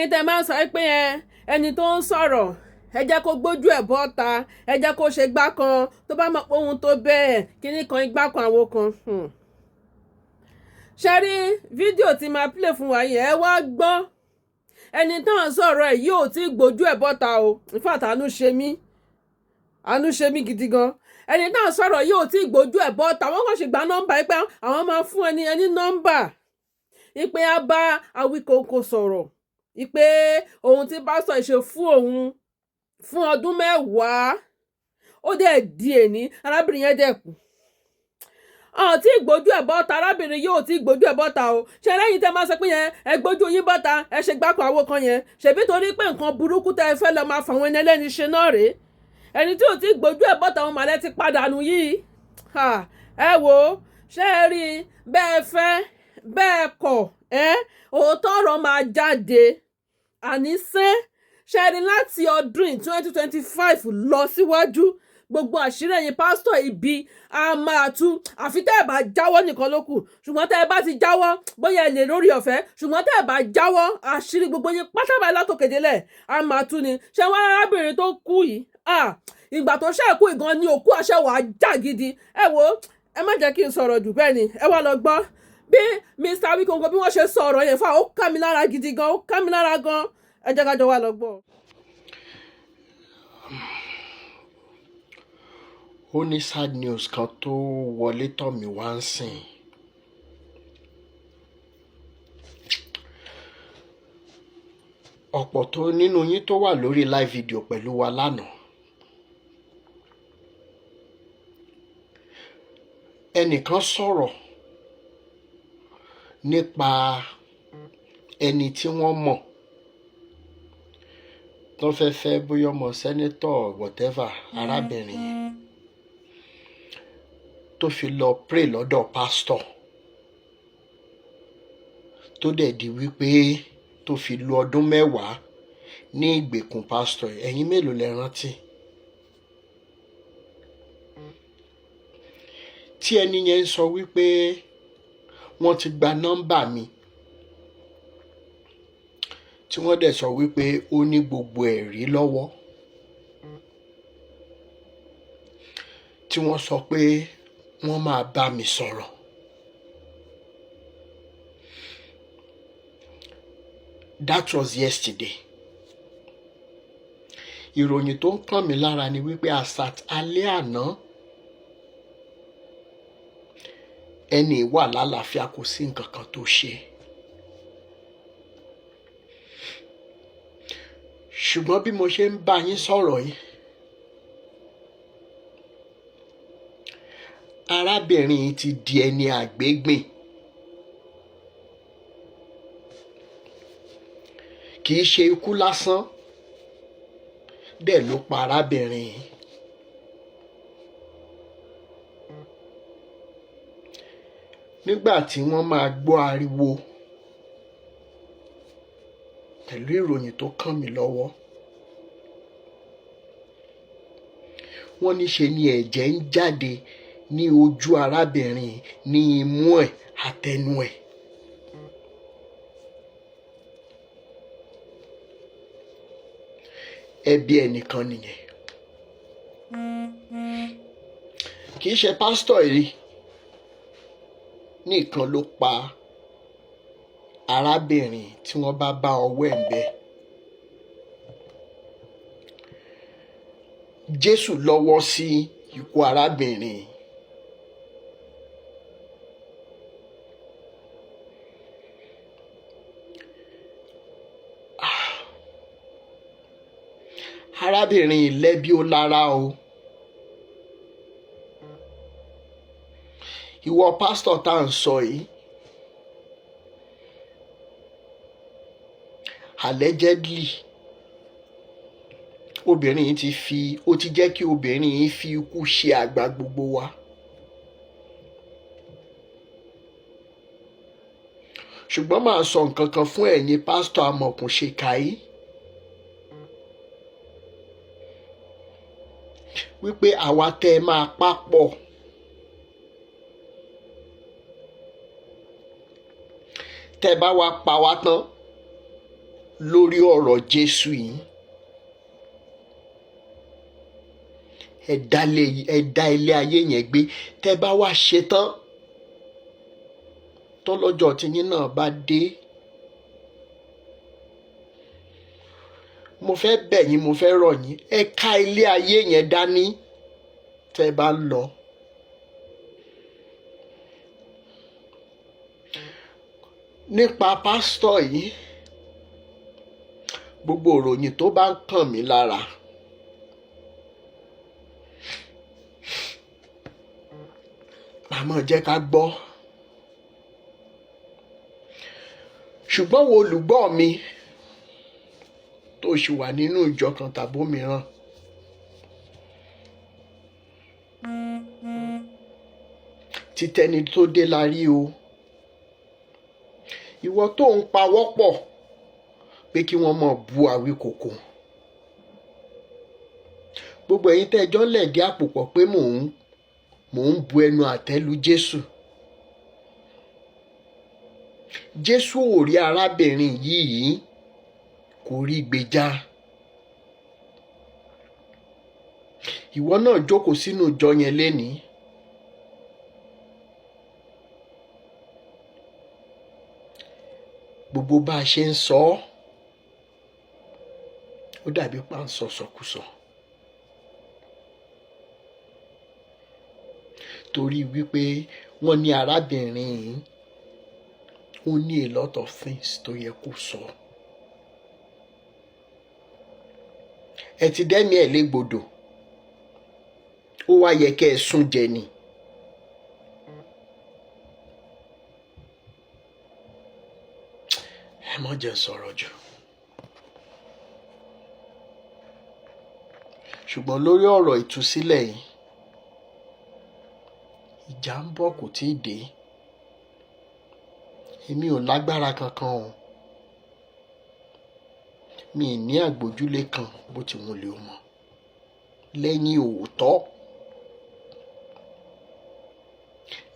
ẹ̀yin tẹ́ máa ń sọ pé ẹni tó ń sọ̀rọ̀ ẹ jẹ́ kó gbójú ẹ̀ bọ́ta, ẹ jẹ́ kó ṣe gbá kan tó bá mọ̀ pé ohun tó bẹ́ẹ̀ kíní kan igbá kan àwo kan. ṣe rí fídíò tí máa play fún wa yẹn ẹ wá gbọ́ ẹni tó ń sọ̀rọ̀ ẹ̀ yóò tí gbójú ẹ̀ bọ́ta o. in fact àánú ṣe mí gidi gan. ẹni tó ń sọ̀rọ̀ yóò tí gbójú ẹ̀ bọ́ta wọ́n kàn ṣe gba nọ́mbà yìí pé àwọn máa fún ẹni nọ́mbà ìpè á bá Awíkonko sọ̀rọ̀ ìpè ohun tí pásítọ̀ ṣe fún òun fún ọdún 10 ó dẹ̀ di èní arábìnrin yẹn dẹ̀ kú. ọ̀hún tí gbójú ẹ̀ bọ́ta arábìnrin yóò tí gbójú ẹ̀ bọ́ta o. ṣe lẹ́yìn tẹ́ máa sọ pé yẹn ẹ gbójú yín bọ́ta ẹ ṣe gbákan àwo kan yẹn ṣèbí torí pé nǹkan burúkú tẹ́ ẹ fẹ́ lọ máa fàwọn ẹni ẹlẹ́ni ṣe náà rèé. ẹni tí ò tí gbójú ẹ̀ bọ́ta òun màlẹ́ ti padànù yìí. ẹ wo ṣé ẹ rí bẹ́ẹ̀ fẹ́ bẹ́ẹ̀ kọ̀ òótọ́ ọ̀rọ̀ máa jáde. àníṣe ṣe rí láti ọdún 2025 lọ síwájú gbogbo àṣírí ẹ̀yin pásítọ̀ ibi a máa tú àfi tẹ́ ẹ̀ bá jáwọ́ nìkan ló kù. ṣùgbọ́n tẹ́ ẹ bá ti jáwọ́ bóyá ẹ lè lórí ọ̀fẹ́ ṣùgbọ́n tẹ́ ẹ bá jáwọ́ àṣírí gbogbo yín pátábà látòkèdélẹ̀ a máa tú ni. ṣé wọ́n arábìnrin tó kú yìí ìgbà tó ṣẹ́kù ìgan ni òkú àṣẹ wàá já gidi. ẹ wo ẹ má jẹ́ kí n sọ̀rọ̀ jù bẹ́ẹ̀ ni ẹ wá lọ gbọ́ bí Mr. Awíkonko bí wọ́n ṣe sọ ọ̀rọ̀ yẹn fún ó ká mi lára gidi gan ó ká mi lára gan. ẹ jẹ́ ká jọ wá lọ gbọ́. ó ní sad news kan tó wọlé tọ̀ mí wá ń sìn. ọ̀pọ̀ tó nínú yín tó wà lórí live video pẹ̀lú wa lánàá ẹnìkan sọ̀rọ̀ nípa ẹni tí wọ́n mọ̀ tó fẹ́ bóyá ọmọ sẹ́nétọ̀ whatever arábìnrin yẹn tó fi lọ pray lọ́dọ̀ pásítọ̀ tó dẹ̀ di wípé tó fi lu ọdún 10 ní ìgbèkùn pásítọ̀ ẹ̀yin mélòó lẹ rántí? tí ẹni yẹn ń sọ wípé wọ́n ti gba nọ́mbà mi tí wọ́n dẹ̀ sọ wípé ó ní gbogbo ẹ̀rí lọ́wọ́ tí wọ́n sọ pé wọ́n máa bá mi sọ̀rọ̀. That was yesterday. ìròyìn tó ń kàn mí lára ni wípé alẹ́ àná ẹni wà lálàáfíà kò sí nǹkan kan tó ṣe. ṣùgbọ́n bí mo ṣe ń bá yín sọ̀rọ̀ yìí arábìnrin yìí ti di ẹni àgbégbìn. kì í ṣe ikú lásán dẹ̀ ló pa arábìnrin yìí. nígbà tí wọ́n máa gbọ́ ariwo pẹ̀lú ìròyìn tó kàn mí lọ́wọ́ wọ́n ní ṣe ni ẹ̀jẹ̀ ń jáde ní ojú arábìnrin ní imú ẹ̀ àtẹnu ẹ̀. ẹbí ẹnìkan nìyẹn kì í ṣe pásítọ̀ yìí nìkan ló pa arábìnrin tí wọ́n bá ọwọ́ ẹ̀ ń bẹ. Jésù lọ́wọ́ sí ikú arábìnrin. arábìnrin lẹ́bi ó lára o. ìwọ pásítọ̀ tá à ń sọ yìí allegedly obìnrin yìí ó ti jẹ́ kí obìnrin yìí fi ikú ṣe àgbà gbogbo wa. ṣùgbọ́n màá sọ nǹkan kan fún ẹ̀yin pásítọ̀ amọ̀kùnṣèkà yìí wípé àwa tẹ́ ẹ máa papọ̀ tẹ́ bá wa pa wá tán lórí ọ̀rọ̀ Jésù yìí. Ẹ dá ilé ayé yẹn gbé. Tẹ́ bá wá ṣe tán tọ́lọ́jọ́ tiyín náà bá dé, mo fẹ́ bẹ̀ yín, mo fẹ́ rọ̀ yín, ẹ ká ilé ayé yẹn dání tẹ́ bá ń lọ. Nípa pásítọ̀ yìí, gbogbo ìròyìn tó bá ń kàn mí lára, àmọ́ jẹ́ ká gbọ́. Ṣùgbọ́n wo olùgbọ́ mi tó ṣì wà nínú ìjọ kan tàbí òmíràn, títẹni tó dé la rí o. Ìwọ tó ń pawọ́ pọ̀ pé kí wọ́n máa bu Àwíkòkò, gbogbo ẹ̀yin tẹ́jọ́ lẹ̀dí àpò pọ̀ pé mò ń bu ẹnu àtẹ́ lu Jésù. Jésù ò rí arábìnrin yìí, kò rí gbèjà. Ìwọ náà jókòó sínú ìjọ yẹn lénìí. Gbogbo bá a ṣe ń sọ ọ́, ó dàbí pa ń sọ sọkúsọ. Torí wípé wọ́n ní arábìnrin yìí, ó ní a lot of things tó yẹ kó sọ. Ẹ ti dẹ́mi ẹ̀ légbodò, ó wá yẹ kẹ́ ẹ sún jẹ ni. Ẹ má jẹ́ sọ̀rọ̀ jù. Ṣùgbọ́n lórí ọ̀rọ̀ ìtúsílẹ̀ yìí, ìjà ń bọ̀ kò tíì dé. Èmi ò lágbára kankan o. Mi ì ní àgbójúlé kan bó ti wùn lè mọ̀. Lẹ́yìn òótọ́,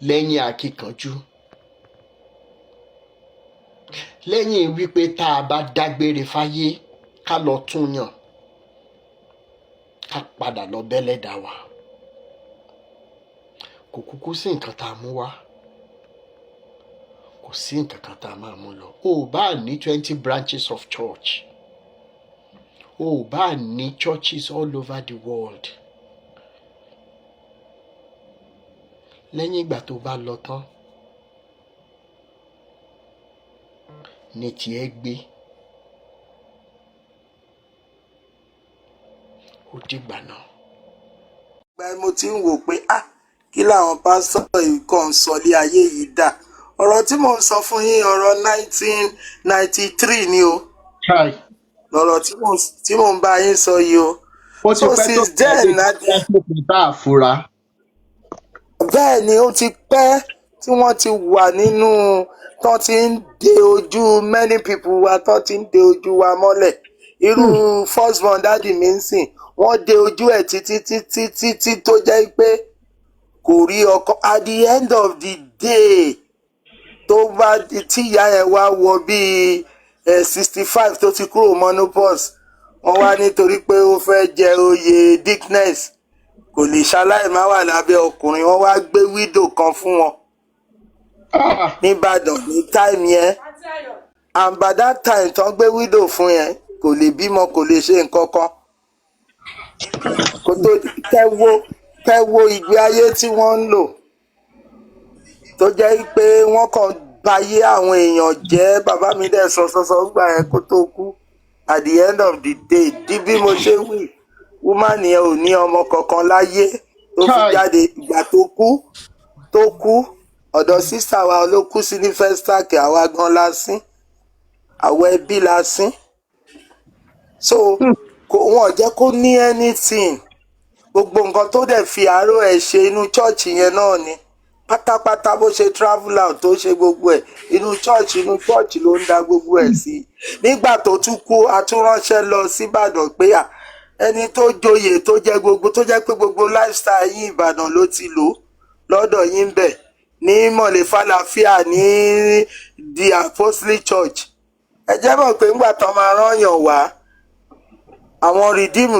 lẹ́yìn akíkanjú, lẹ́yìn wípé tá a bá dágbére fáyé ká lọ tún yàn, ká padà lọ bẹ́lẹ́dà wa. Kò kúkú sí nǹkan tá a mú wá, kò sí nǹkan kan tá a máa mú lọ. O ò bá ní 20 branches of church, o ò bá ní churches all over the world. Lẹ́yìn ìgbà tó bá lọ tán, ní tiẹ̀ gbé. Ó dìgbà náà. Ìgbà mo ti ń wò pé kí làwọn pásítọ̀ yìí kàn ń sọ lé ayé yìí dà. Ọ̀rọ̀ tí mò ń sọ fún yín, ọ̀rọ̀ 1993 ni o. Lọ̀rọ̀ tí mò ń bá yín sọ yìí o. Ó ti pẹ́ tó kẹ́ tá a fura. Bẹ́ẹ̀ ni ó ti pẹ́ tí wọ́n ti wà nínú tán ti ń de ojú many people wa, tán ti ń de ojú wa mọ́lẹ̀. Irú first born daddy mi ń sìn, wọ́n de ojú ẹ̀ títí tó jẹ́ pé kò rí ọkọ. At the end of the day, tó bá tí ìyá ẹ̀ wá wọ bíi 65 tó ti kúrò menopause, wọ́n wá nítorí pé ó fẹ́ jẹ oyè dickness, kò lè ṣaláì má wà lábẹ́ ọkùnrin, wọ́n wá gbé widow kan fún wọn nìbàdàn ní time yẹn. And by that time tán gbé widow fún yẹn, kò lè bímọ, kò lè ṣe nǹkan kan. Kó tó kẹ́wó ìgbé ayé tí wọ́n ń lò, tó jẹ́ pé wọ́n kàn bayé àwọn èèyàn jẹ́. Bàbá mi dẹ̀ sọ gbà yẹn kó tó kú. At the end of the day, di bí mo ṣe wí, woman yẹn ò ní ọmọ kankan láyé tó fi jáde. Ìgbà tó kú ọ̀dọ̀ sísà wa ló kú sí ní Festac, àwa gan la sín, àwọn ẹbí la sín. So wọn jẹ́ kó ní anything. Gbogbo nǹkan tó dẹ̀ fi àárọ̀ ẹ̀ ṣe inú chọ́ọ̀chì yẹn náà ni. Pátápátá bó ṣe travel out tó ṣe gbogbo ẹ̀ inú chọ́ọ̀chì ló ń dá gbogbo ẹ̀ sí. Nígbà tó tún kú, a tún ránṣẹ́ lọ sí Ìbàdàn pé ẹni tó joyè tó jẹ́ pé gbogbo lifestyle yín Ìbàdàn ló ti lò lọ́dọ̀ yín bẹ̀ ní Mọ̀lẹ́ Fàlàfíà ní the Apostolic Church. ẹ jẹ́ mọ̀ pé ńgbà tán máa rányàn wá àwọn redeem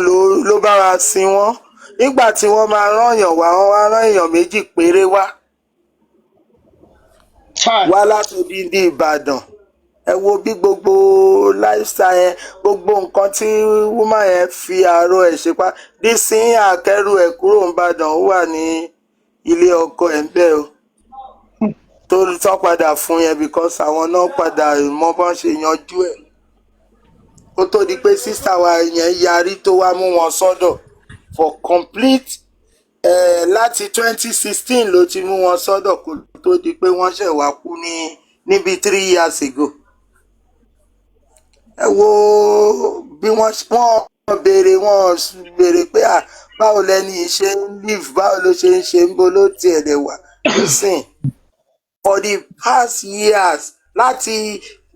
ló bá wa sin wọ́n nígbà tí wọ́n máa rányàn wá wọ́n wá rán èèyàn méjì péré wá Chai. wá láti odindi Ìbàdàn ẹ wo bí gbogbo lifestyle yẹn gbogbo nǹkan tí woman yẹn fi àárọ̀ ẹ̀ ṣe pa dísìn àkẹ́rù ẹ̀ kúrò ńbàdàn ó wà ní ilé ọkọ ẹ̀ ń bẹ̀ o tó tán padà fún yẹn because àwọn náà padà mọ bọ́n ṣe yanjú ẹ̀ kó tó di pé sísá wa yẹn yarí tó wá mú wọn sọ́dọ̀ for complete láti 2016 ló ti mú wọn sọ́dọ̀ kó tó di pé wọ́n ṣẹ̀ wá kú níbi 3 years ago. Ẹ wo bí wọ́n béèrè pé báwo lẹni ṣe ń live báwo ló ṣe ń ṣe ń bo ló tiẹ̀ lè wà nísìn for the past years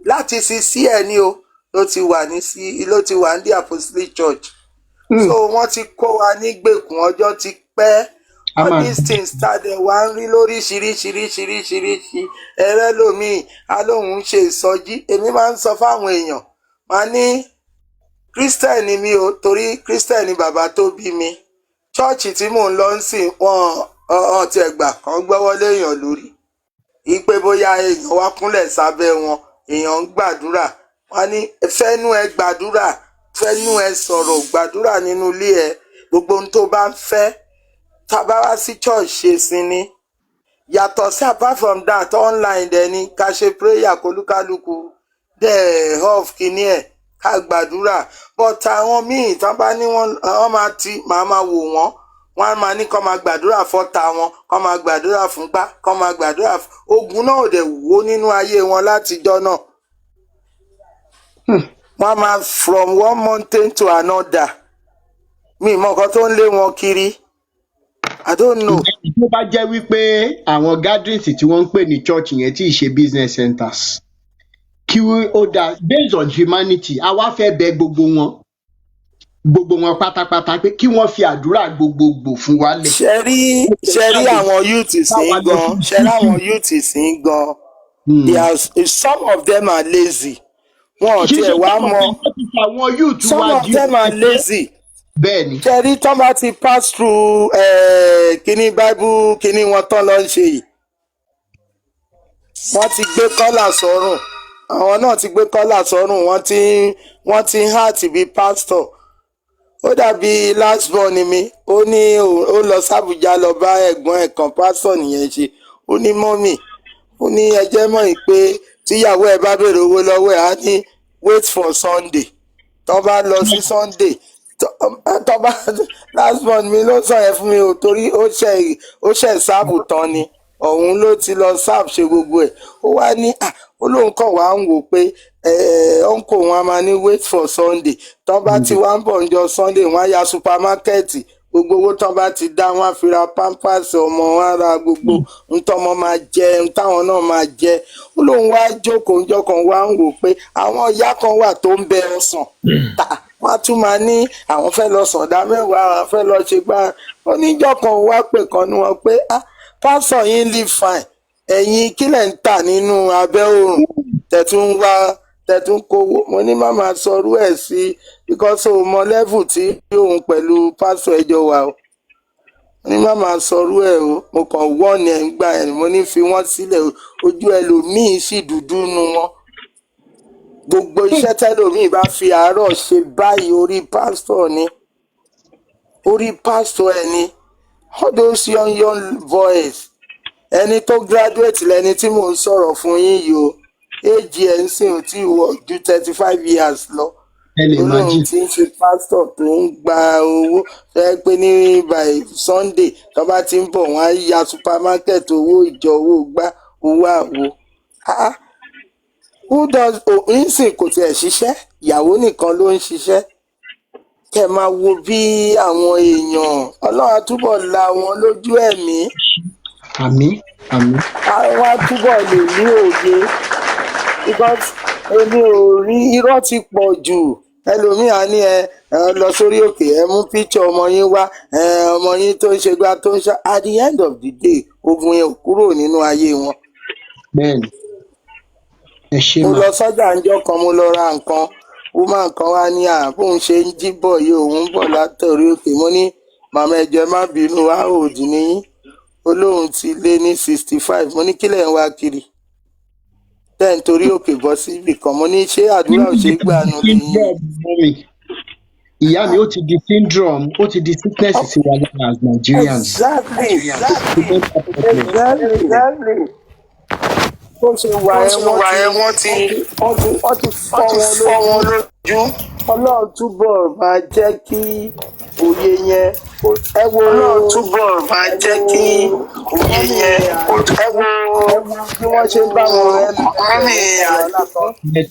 láti sí ẹ̀ ní o ló ti wà ní the Apostolic Church. So wọ́n ti kó wa nígbèkùn ọjọ́ ti pẹ́ all these things tàdé wá ń rí lóríṣiríṣiríṣiríṣiríṣi ẹrẹ́ lómii alóhùn ṣe ìsọjí èmi máa ń sọ fáwọn èèyàn máa ní Christian ni mi o torí Christian ni bàbá tó bí mi chọ́ọ̀chì tí mò ń lọ ń sìn wọ́n ti ẹ̀gbà kan gbọ́wọ́ léèyàn lórí ìpè bóyá èèyàn wá kúnlẹ̀ sábẹ́ wọn èèyàn ń gbàdúrà wọ́n ní fẹ́nu ẹ gbàdúrà fẹ́nu ẹ sọ̀rọ̀ gbàdúrà nínú ilé ẹ gbogbo ohun tó bá ń fẹ́ tá bá wá sí church ṣe sin ni yàtọ̀ sí apart from that online dẹ̀ ni ká ṣe prayer kólúkálùkù dẹ̀ off kíní ẹ̀ ká gbàdúrà but àwọn míì tán bá ní wọ́n máa máa wò wọ́n á máa ní kó máa gbàdúrà fọ́ta wọn kó máa gbàdúrà fún gbá kó máa gbàdúrà ogun náà ò dẹ̀ wó nínú ayé wọn látijọ́ náà wọ́n máa from one mountain to another mi mọ nǹkan tó ń lé wọn kiri I don't know. Tó bá jẹ́ wípé àwọn gatherings tí wọ́n ń pè ní church yẹn tí ì ṣe business centers kí ó dá based on humanity a wá fẹ́ bẹ̀ gbogbo wọn pátápátá pé kí wọ́n fi àdúrà gbogbogbò fún wa lẹ̀. ṣe rí àwọn youth sí gan some of them are lazy wọn ò tiẹ̀ wá mọ̀ some of them are lazy. Bẹ́ẹ̀ni. Ṣẹ́rí tán bá ti pass through kíní bible kíní wọn tán lọ ń ṣe yìí wọ́n ti gbé kọ́là sọ́rùn àwọn náà ti gbé kọ́là sọ́rùn wọ́n ti heart bí pastor ó dàbí last born mi ó ní ó lọ sàbújá lọ bá ẹ̀gbọ́n ẹ̀ kan pastor nìyẹn ṣe ó ní mọ́mì ó ní ẹjẹ́ mọ̀ pé tíyàwó ẹ̀ bá béèrè owó lọ́wọ́ ẹ̀ á ní wait for Sunday tó bá lọ sí Sunday tọba last month mi ló sọ yẹn fún mi o torí ó ṣe sáàbù tán ni òun ló ti lọ sáàbù ṣe gbogbo ẹ̀ ó wá ní ó lóun kàn wá ń wò pé ọ̀nkò wọn a máa ní wait for Sunday tán bá ti wá ń bọ̀ ǹjọ́ Sunday wọ́n á ya supermarket gbogbo owó tán bá ti dá wọn á fi ra pampers ọmọ wọn á ra gbogbo ntọ́mọ máa jẹ ntáwọn náà máa jẹ ó lóun wá jókòó ǹjọ́ kan wá ń wò pé àwọn ìyá kan wà tó ń bẹ ọsàn ta wọ́n á tún máa ní àwọn fẹ́ lọ sọ̀dá mẹ́wàá àwọn fẹ́ lọ ṣe gbá oníjọ́ kan wá pè kan ní wọn pé pásọ̀ yín live fine ẹ̀yin kílẹ̀ ń tà nínú abẹ́ òòrùn tẹ̀tún kówó mo ní má máa sọrú ẹ̀ sí because o mọ level tí òun pẹ̀lú pásọ̀ ẹjọ́ wa o mo ní má máa sọrú ẹ̀ o mo kàn wọ́ọ̀nì ẹ̀ ń gbà ẹ̀ mo ní fi wọ́n sílẹ̀ ojú ẹlòmíì sì dúdú nu wọn gbogbo iṣẹ́ tẹ́lòmíì bá fi àárọ̀ ṣe báyìí orí pásítọ̀ ẹ̀ ni all those young boys ẹni tó graduate lẹni tí mò ń sọ̀rọ̀ fún yín yìí o age ẹ̀ ń sìn ò tí wọ ju 35 years lọ olóhùn tí ń ṣe pásítọ̀ tó ń gba owó fẹ́ pé ní by Sunday tó bá ti ń bọ̀ wọ́n á ya supermarket owó ìjọ owó gbá owó àwo who does onísìn kò tiẹ̀ ṣiṣẹ́ ìyàwó nìkan ló ń ṣiṣẹ́ kẹ́ máa wo bí àwọn èèyàn Ọlọ́run túbọ̀ la wọn lójú ẹ̀mí àmín àwọn túbọ̀ lè ní òye because èmi ò rí irọ́ ti pọ̀ jù ẹlòmíà ní ẹ lọ sórí òkè ẹ mú picture ọmọ yín wá ọmọ yín tó ń ṣe gbá tó ń ṣá at the end of the day ogun yẹn ò kúrò nínú ayé wọn. Bẹ́ẹ̀ni ẹ ṣe mo mà. lọ sọ́jà ńjọ́ kan mo lọ ra nǹkan woman kan wá ní bóun ṣe ń jí bọ̀ yìí òun ń bọ̀ látọ̀rí òkè mo ní màmá ẹ jọ̀ọ́ má bínú òdì níyín ó lóun ti lé ní 65 mo ní kílẹ̀ ń wá kiri tẹ́ ń torí òkè bọ́ síbì kan mo ní ṣé àdúrà ò ṣe é gbà nù lẹ́yìn. Ìyá mi ó ti di syndrome, ó ti di sickness sí wa lára as Nigerians. Exactly. Bó ṣe wà ẹ́ wọ́n ti fọ́ wọn lójú. Ọlọ́run túbọ̀ máa jẹ́ kí òye yẹn ẹ wo. Ọlọ́run túbọ̀ máa jẹ́ kí òye yẹn ẹ wo bí wọ́n ṣe ń bá wọn mọ́mí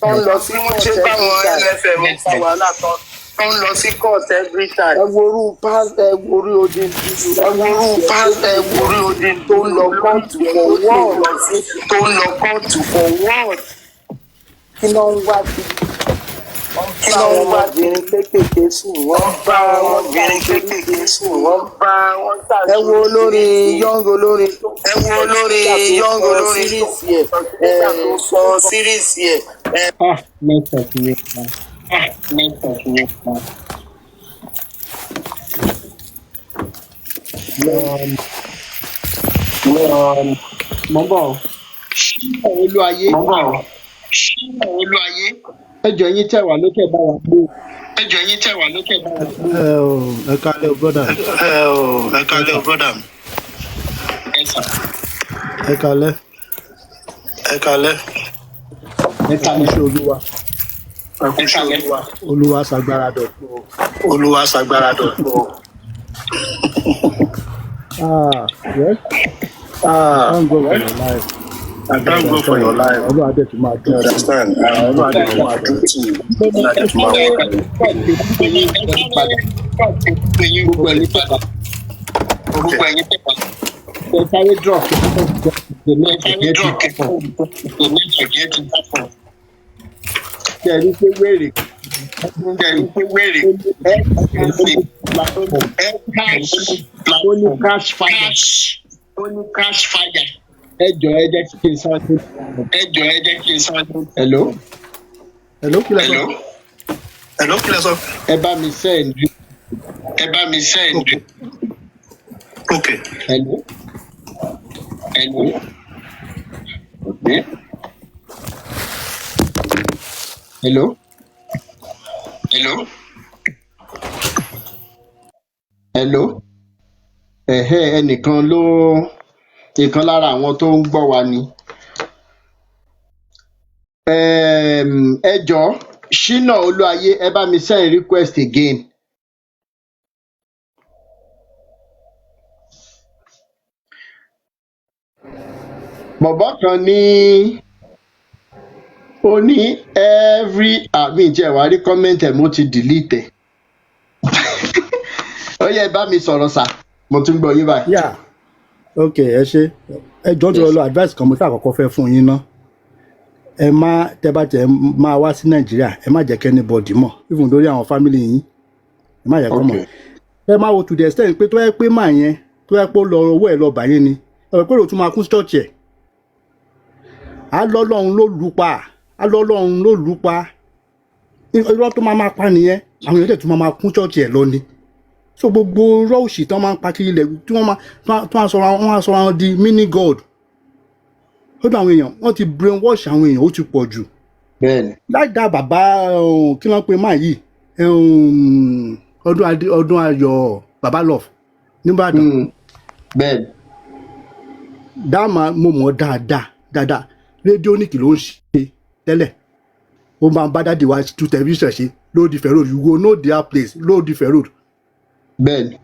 tó ń lọ sí wọ́n ṣe ń bá wọn LFM fa wàhálà tán tó ń lọ sí court every time. ẹ worú odindi tó ń lọ kóòtù for what kí ló ń wá sí ọmọbìnrin kéékèèké sùn wọ́n bá ọmọbìnrin kéékèèké sùn wọ́n bá wọn tàbí. ẹ wo olórin yọ́ngọ olórin sọ síríìsì ẹ̀. Mọ́bọ̀ Olúayé. Ẹjọ́ yín tẹ̀ wá lókè bá wa gbó. Ẹ kálẹ́ o brother. Ẹ kálẹ́. Iṣẹ́ Olúwa ṣàgbára dọ̀tun. Yes. Thank God for your life. I thank God for your life. Ọlọ́run adé ti máa dùn. Understand? Ọlọ́run adé ti máa dùn tì. Ọlọ́run adé ti máa wọ̀ Carry drop. The next crash fire. Ẹ jẹ́ kí n sáré. Hello, kí lẹ sọ? ẹ bá mi send. Okay. Hello. Okay. Hello. Ẹnìkan ìkan lára àwọn tó ń gbọ́ wa ni. Ẹ jọ̀ọ́ Ṣínà Olúayé ẹ bá mi send request again. Bọ̀bọ́ kan ó ní every àmì ìjẹ̀wá rí comment ẹ̀ mo ti delete ẹ̀. Ó yẹ bá mi sọ̀rọ̀ sà mo tún gbọ́ yín báyìí. Yeah. Okay, ẹ ṣe ẹ jọjọ lọ advice kan mo tí àkọ́kọ́ fẹ́ fún yín ná ẹ má tẹ bá tẹ máa wá sí Nàìjíríà ẹ má jẹ́ kẹ́ni bọ̀dì mọ̀ even lórí àwọn family yín ẹ má jẹ́ kọ́ mọ̀ ẹ má wo to the extent pé tó yẹ pé màá yẹn tó yẹ pé ó lọ owó ẹ lọ bà yín ni ẹ rò pé ó tún máa kún church ẹ̀ alọ́lọ́run ló lù pa irọ́ tó máa pa nìyẹn àwọn èèyàn tẹ̀ tún máa kún church ẹ̀ lọ ni so gbogbo rọ́ọ̀ṣì tán máa ń pa kiri ilẹ̀ tí wọ́n á sọ wọn di mini god lọ́dọ̀ àwọn èèyàn wọ́n ti brainwash àwọn èèyàn ó ti pọ̀ jù láìda bàbá kí ló ń pe máa yìí ọdún ayọ̀ bàbá love nìbàdàn dáàmà mo mọ̀ dáadáa rédíónìkì ló ń ṣe tẹ́lẹ̀ ó máa ń bá dáàdì wa tu tẹlifíṣàn ṣe lóòdì fẹ́ road you go know their place lóòdì fẹ́ road. Bẹ́ẹ̀ni.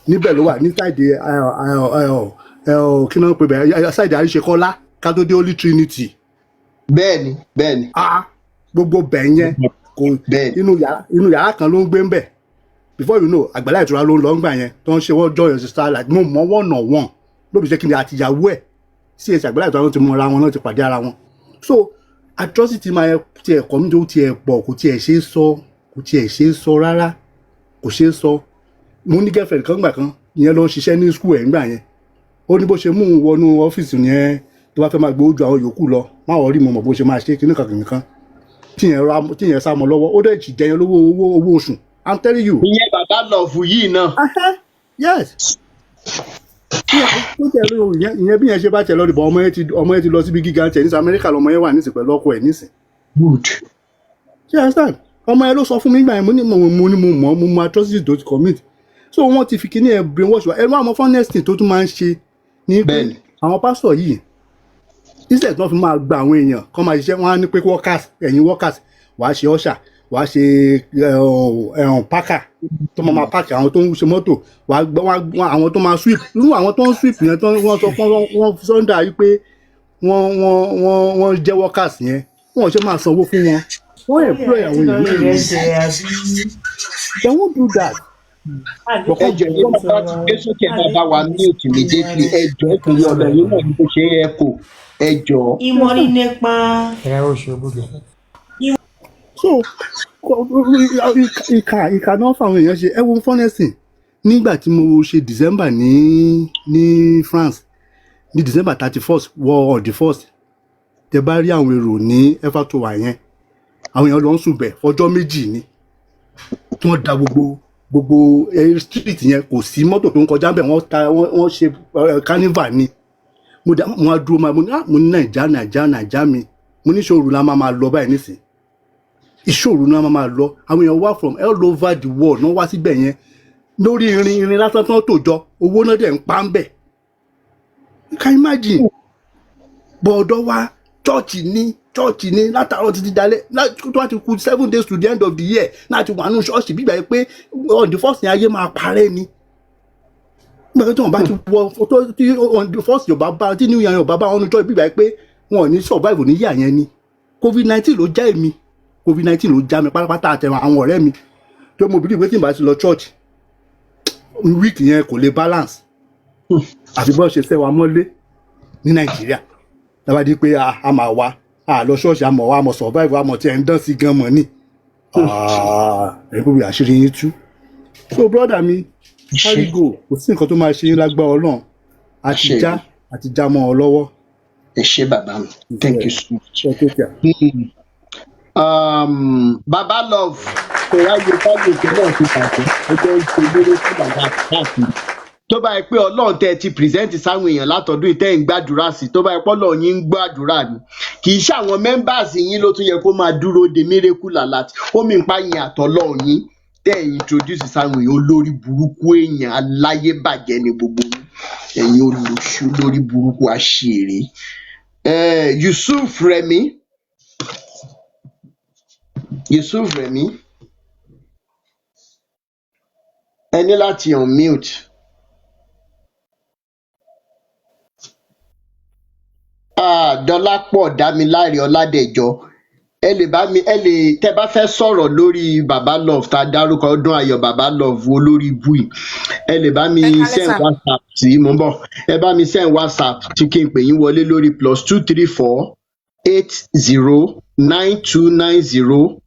Níbẹ̀ ló wà ní sáìdì kí náà ń pè bẹ́ẹ̀ sáìdì àríṣekọ́lá ká tó dé Holy Trinity. Bẹ́ẹ̀ni. Gbogbo bẹ̀ yẹn kò inú yàrá kan ló ń gbé ń bẹ̀ before you know Àgbàlá Ìtura ló ń lọ ń gbà yẹn tó ń ṣe wọ́n joy your starlight mo mọ wọ́n nà wọ́n lóbi jẹ́ kí ni àtìyàwó ẹ̀ sí èsì Àgbàlá Ìtura ló ti mọ ara wọn náà ti pàdé ara wọn so atrocity máa tiẹ̀ kọ́ mi tó tiẹ̀ pọ̀ kò tiẹ̀ ṣe é sọ rárá kò ṣeé sọ mo ní girlfriend kan gbà kan ìyẹn lọ ṣiṣẹ́ ní school ẹ̀ ńgbà yẹn ó ní bó ṣe mú un wọnú ọ́fíìsì yẹn tó bá fẹ́ máa gbowó ju àwọn yòókù lọ má wọ́n rí mọ̀ bó ṣe máa ṣe kíní kankan tíyẹn sá mọ́ lọ́wọ́ ó dẹ̀ jì jẹyàn lówó oṣù I'm telling you. ìyẹn bàbá lọ́ọ̀fù yìí náà. Yes. ìyẹn bí yẹn ṣe bá tẹ lọ dìbò ọmọ yẹn ti lọ síbi gíga tẹ ní Amẹ́ríkà lọmọ yẹn wà nísìn pẹ̀lú ọkọ ẹ̀ nísìn. Good. ṣé ẹ understand ọmọ yẹn ló sọ fún mi nígbà yẹn mo mọ atrocity tó ti commit so wọ́n ti fi kíní ẹ̀ brainwash wa ẹ̀rọ àwọn funnest tó tún máa ń ṣe ní pé àwọn pásítọ̀ yìí instead tí wọ́n fi máa gba àwọn èèyàn kọ́ máa ṣiṣẹ́ wọ́n á ní pé workers wàá ṣe usher wàá ṣe pákà tó máa pákà àwọn tó ń ṣe mọ́tò àwọn tó máa sweep irú àwọn tó ń sweep yẹn tó wọ́n sọ fún wọn sọ́ndà yìí pé wọ́n jẹ́ workers yẹn wọ́n ṣe máa sanwó fún wọn wọ́n employ àwọn èèyàn mẹ́rin they won't do that. ẹjọ yìí bàbá ti gbé sókè bàbá wa mute immediately ẹjọ ìpínlẹ̀ ọ̀dọ̀ yìí náà ní bó ṣe yẹ kó ẹjọ. ìmọ̀ ní nípa. so ìkà náà fáwọn èèyàn ṣe ẹwọn fọ́nẹ́sì nígbà tí mo ṣe December ní France ní December 31st wọ on the 1st tẹ bá rí àwọn èrò ní Everton yẹn àwọn èèyàn lọ ń sùn bẹ̀ fọjọ́ méjì ni tí wọ́n da gbogbo street yẹn kò sí mọ́tò tó ń kọjá bẹ́ẹ̀ wọ́n ṣe carnival ni mo á dúró mo ní nàìjà mi mo ní ìṣòro la máa lọ báyìí nísìnyí ìṣòro náà máa lọ àwọn èèyàn wá from all over the world náà wá síbẹ̀ yẹn lórí irin lásán tán tó jọ owó náà dẹ̀ ń pa ń bẹ̀ you can imagine bọ̀ọ̀dọ̀ wa chọ́ọ̀chì ní látàárọ̀ títí dalẹ́ tó wá ti kù 7 days to the end of the year láti wà nínú ṣọ́ọ̀ṣì bí ìgbà yẹn pé on the first ní ayé máa parẹ́ ni nígbà tí wọ́n bá ti wọ tí on the first yorùbá bá tí new year yorùbá bá wọn jọ bí ìgbà yẹn pé wọn ò ní survive ní yà yẹn ni COVID-19 ló já èmi COVID-19 ló já mi pátápátá àtẹ̀wọ̀n àwọn ọ̀rẹ́ mi tó mo believe pé tí n bá ti lọ church week yẹn kò lè balance àfi bọ́ ṣe sẹ́wà mọ́lé ní Nàìjíríà lábàá di pé a máa wá a lọ ṣọ́ọ̀ṣì a mọ̀ survive a mọ̀ tí ẹ̀ ń dán sí gan mọ̀ ní ẹ̀kọ́ bí àṣírí yín tú so brother mi carry go kò sí nǹkan tó máa ṣe yín lágbára Ọlọ́run àti já mọ́ ọ lọ́wọ́. ẹ ṣé bàbá mi thank you so much. Baba Love kò ráyè káyè tó náà ti pàṣẹ ọjọ́ ìṣèlérí sí bàbá káàkiri tó bá yẹ pé Ọlọ́run tẹ́ ti present sáwọn èèyàn látọdún ìtẹ́ ń gbàdúrà sí tó bá yẹ pé Ọlọ́run yín ń gbàdúrà ni kì í ṣe àwọn members yín ló tún yẹ kó máa dúró de miracle alert ó mi ń pa yín àtọ́lọ́run yín tẹ́ ẹ̀ introduce sáwọn èèyàn olórí burúkú èèyàn aláyébàjẹ́ ni gbogbo ẹ̀yin olùṣù lórí burúkú àṣírí Yusuf Remi ẹ ní láti unmute. Dọlápọ̀ Dámiláre Ọládẹjọ tẹ́ bá fẹ́ sọ̀rọ̀ lórí Baba Love tá a dárúkọ ọdún ayọ̀ Baba Love olórí bui ẹ lè bá mi send WhatsApp tí mo ń bọ̀ ẹ bá mi send WhatsApp tí kí n pè yín wọlé lórí +234 80 9290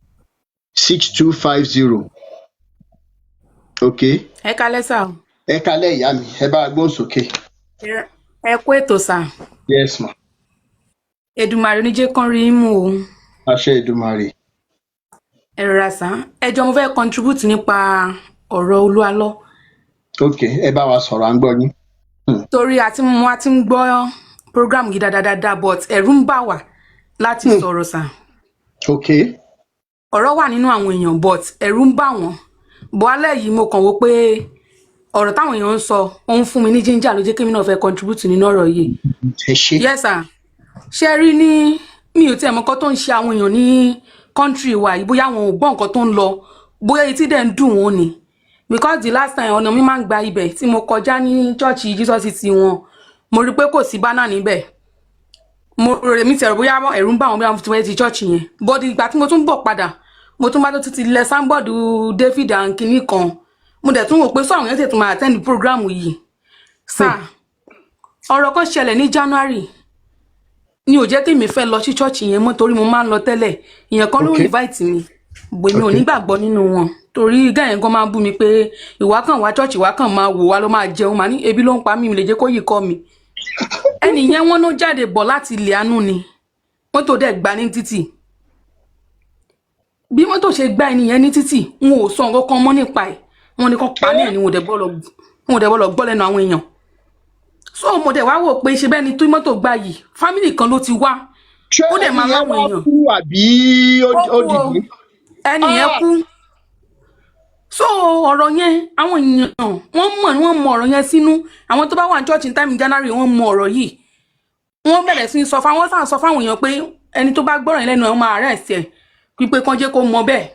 6250. ok. ẹ kálẹ́ sà. ẹ kálẹ́ ìyá mi ẹ bá gbóhùn sókè. ẹ kú ètò sà. yes ma. Èdùmàrè oníjẹ́ kan rí mú o. àṣẹ Èdùmàrè. ẹ rọra sà ẹ jọ mo fẹ́ contribute nípa ọ̀rọ̀ Olúalọ́. ok ẹ bá wa sọ̀rọ̀ à ń gbọ́ yín. torí mo ti ń gbọ́ program yìí dáadáa but ẹ̀rù ń bà wá láti sọ̀rọ̀ sà. ok. ọ̀rọ̀ wà nínú àwọn èèyàn but ẹ̀rù ń bà wọ́n bọ́ alẹ́ yìí mo kàn wò pé ọ̀rọ̀ táwọn èèyàn ń sọ ó ń fún mi ní jíńjà ló jẹ́ kí mi náà fẹ́ contribute nínú ọ̀rọ̀ yìí. yes sir ṣe rí ní mi ò tiẹ̀ mọ̀ nǹkan tó ń ṣe àwọn èèyàn ní country wa yìí bóyá àwọn ò gbọ́ nǹkan tó ń lọ bóyá etí dẹ̀ ń dùn wọn ni because the last time ọ̀nà mi máa ń gba ibẹ̀ tí mo kọjá ní church Jesus ti wọn mo rí pé kò sí bánà níbẹ̀ mo rò mí tẹ̀rọ bóyá ẹ̀rù ń bà wọ́n bí wọ́n ti wẹ́ ti church yẹn but ìgbà tí mo tún bọ̀ padà mo tún bá tó ti lẹ sáńbọ̀dù David and kinní kan mo dẹ̀ tún wò pé sọ àwọn yẹn tètè máa attend program yìí sir ọ̀rọ̀ kan ṣẹlẹ̀ ní January ni ò jẹ́ kí mi fẹ́ lọ sí church yẹn mọ́ torí mo máa ń lọ tẹ́lẹ̀ ìyẹn kan ló invite mi bòmí ò nígbàgbọ́ nínú wọn torí gáyẹn gan máa ń bú mi pé ìwà kan wá church ìwà kan máa wò wá ló máa jẹun máa ní ebi ló ń pa mí mi lè jẹ́ kó yìí kọ́ mi ẹni yẹn wọ́n ló jáde bọ̀ láti ilé àánú ni mọ́tò dẹ̀ gbá ní títì bí mọ́tò ṣe gbá ẹni yẹn ní títì wọn ò sọ nǹkan kan mọ́ nípa ẹ̀ wọn ni kan pa ní ẹ̀ ni wọn ò dẹ̀ bọ́ lọ gbọ́ lẹ́nu àwọn èèyàn so mo dẹ̀ wá wò pé ṣe bẹ́ẹ̀ ni tó mọ́tò gbá yìí fámìlì kan ló ti wá ó dẹ̀ máa láwọn èèyàn kú àbí ó dìbò ẹni yẹn kú so ọ̀rọ̀ yẹn àwọn èèyàn wọ́n mọ ọ̀rọ̀ yẹn sínú àwọn tó bá wà ní church in time in January wọ́n mọ ọ̀rọ̀ yìí wọ́n bẹ̀rẹ̀ sí sọ fáwọn sáà sọ fáwọn èèyàn pé ẹni tó bá gbọ́rọ̀ yẹn lẹ́nu ẹ̀ máa arrest ẹ̀ pípé kan jẹ́ kó mọ bẹ́ẹ̀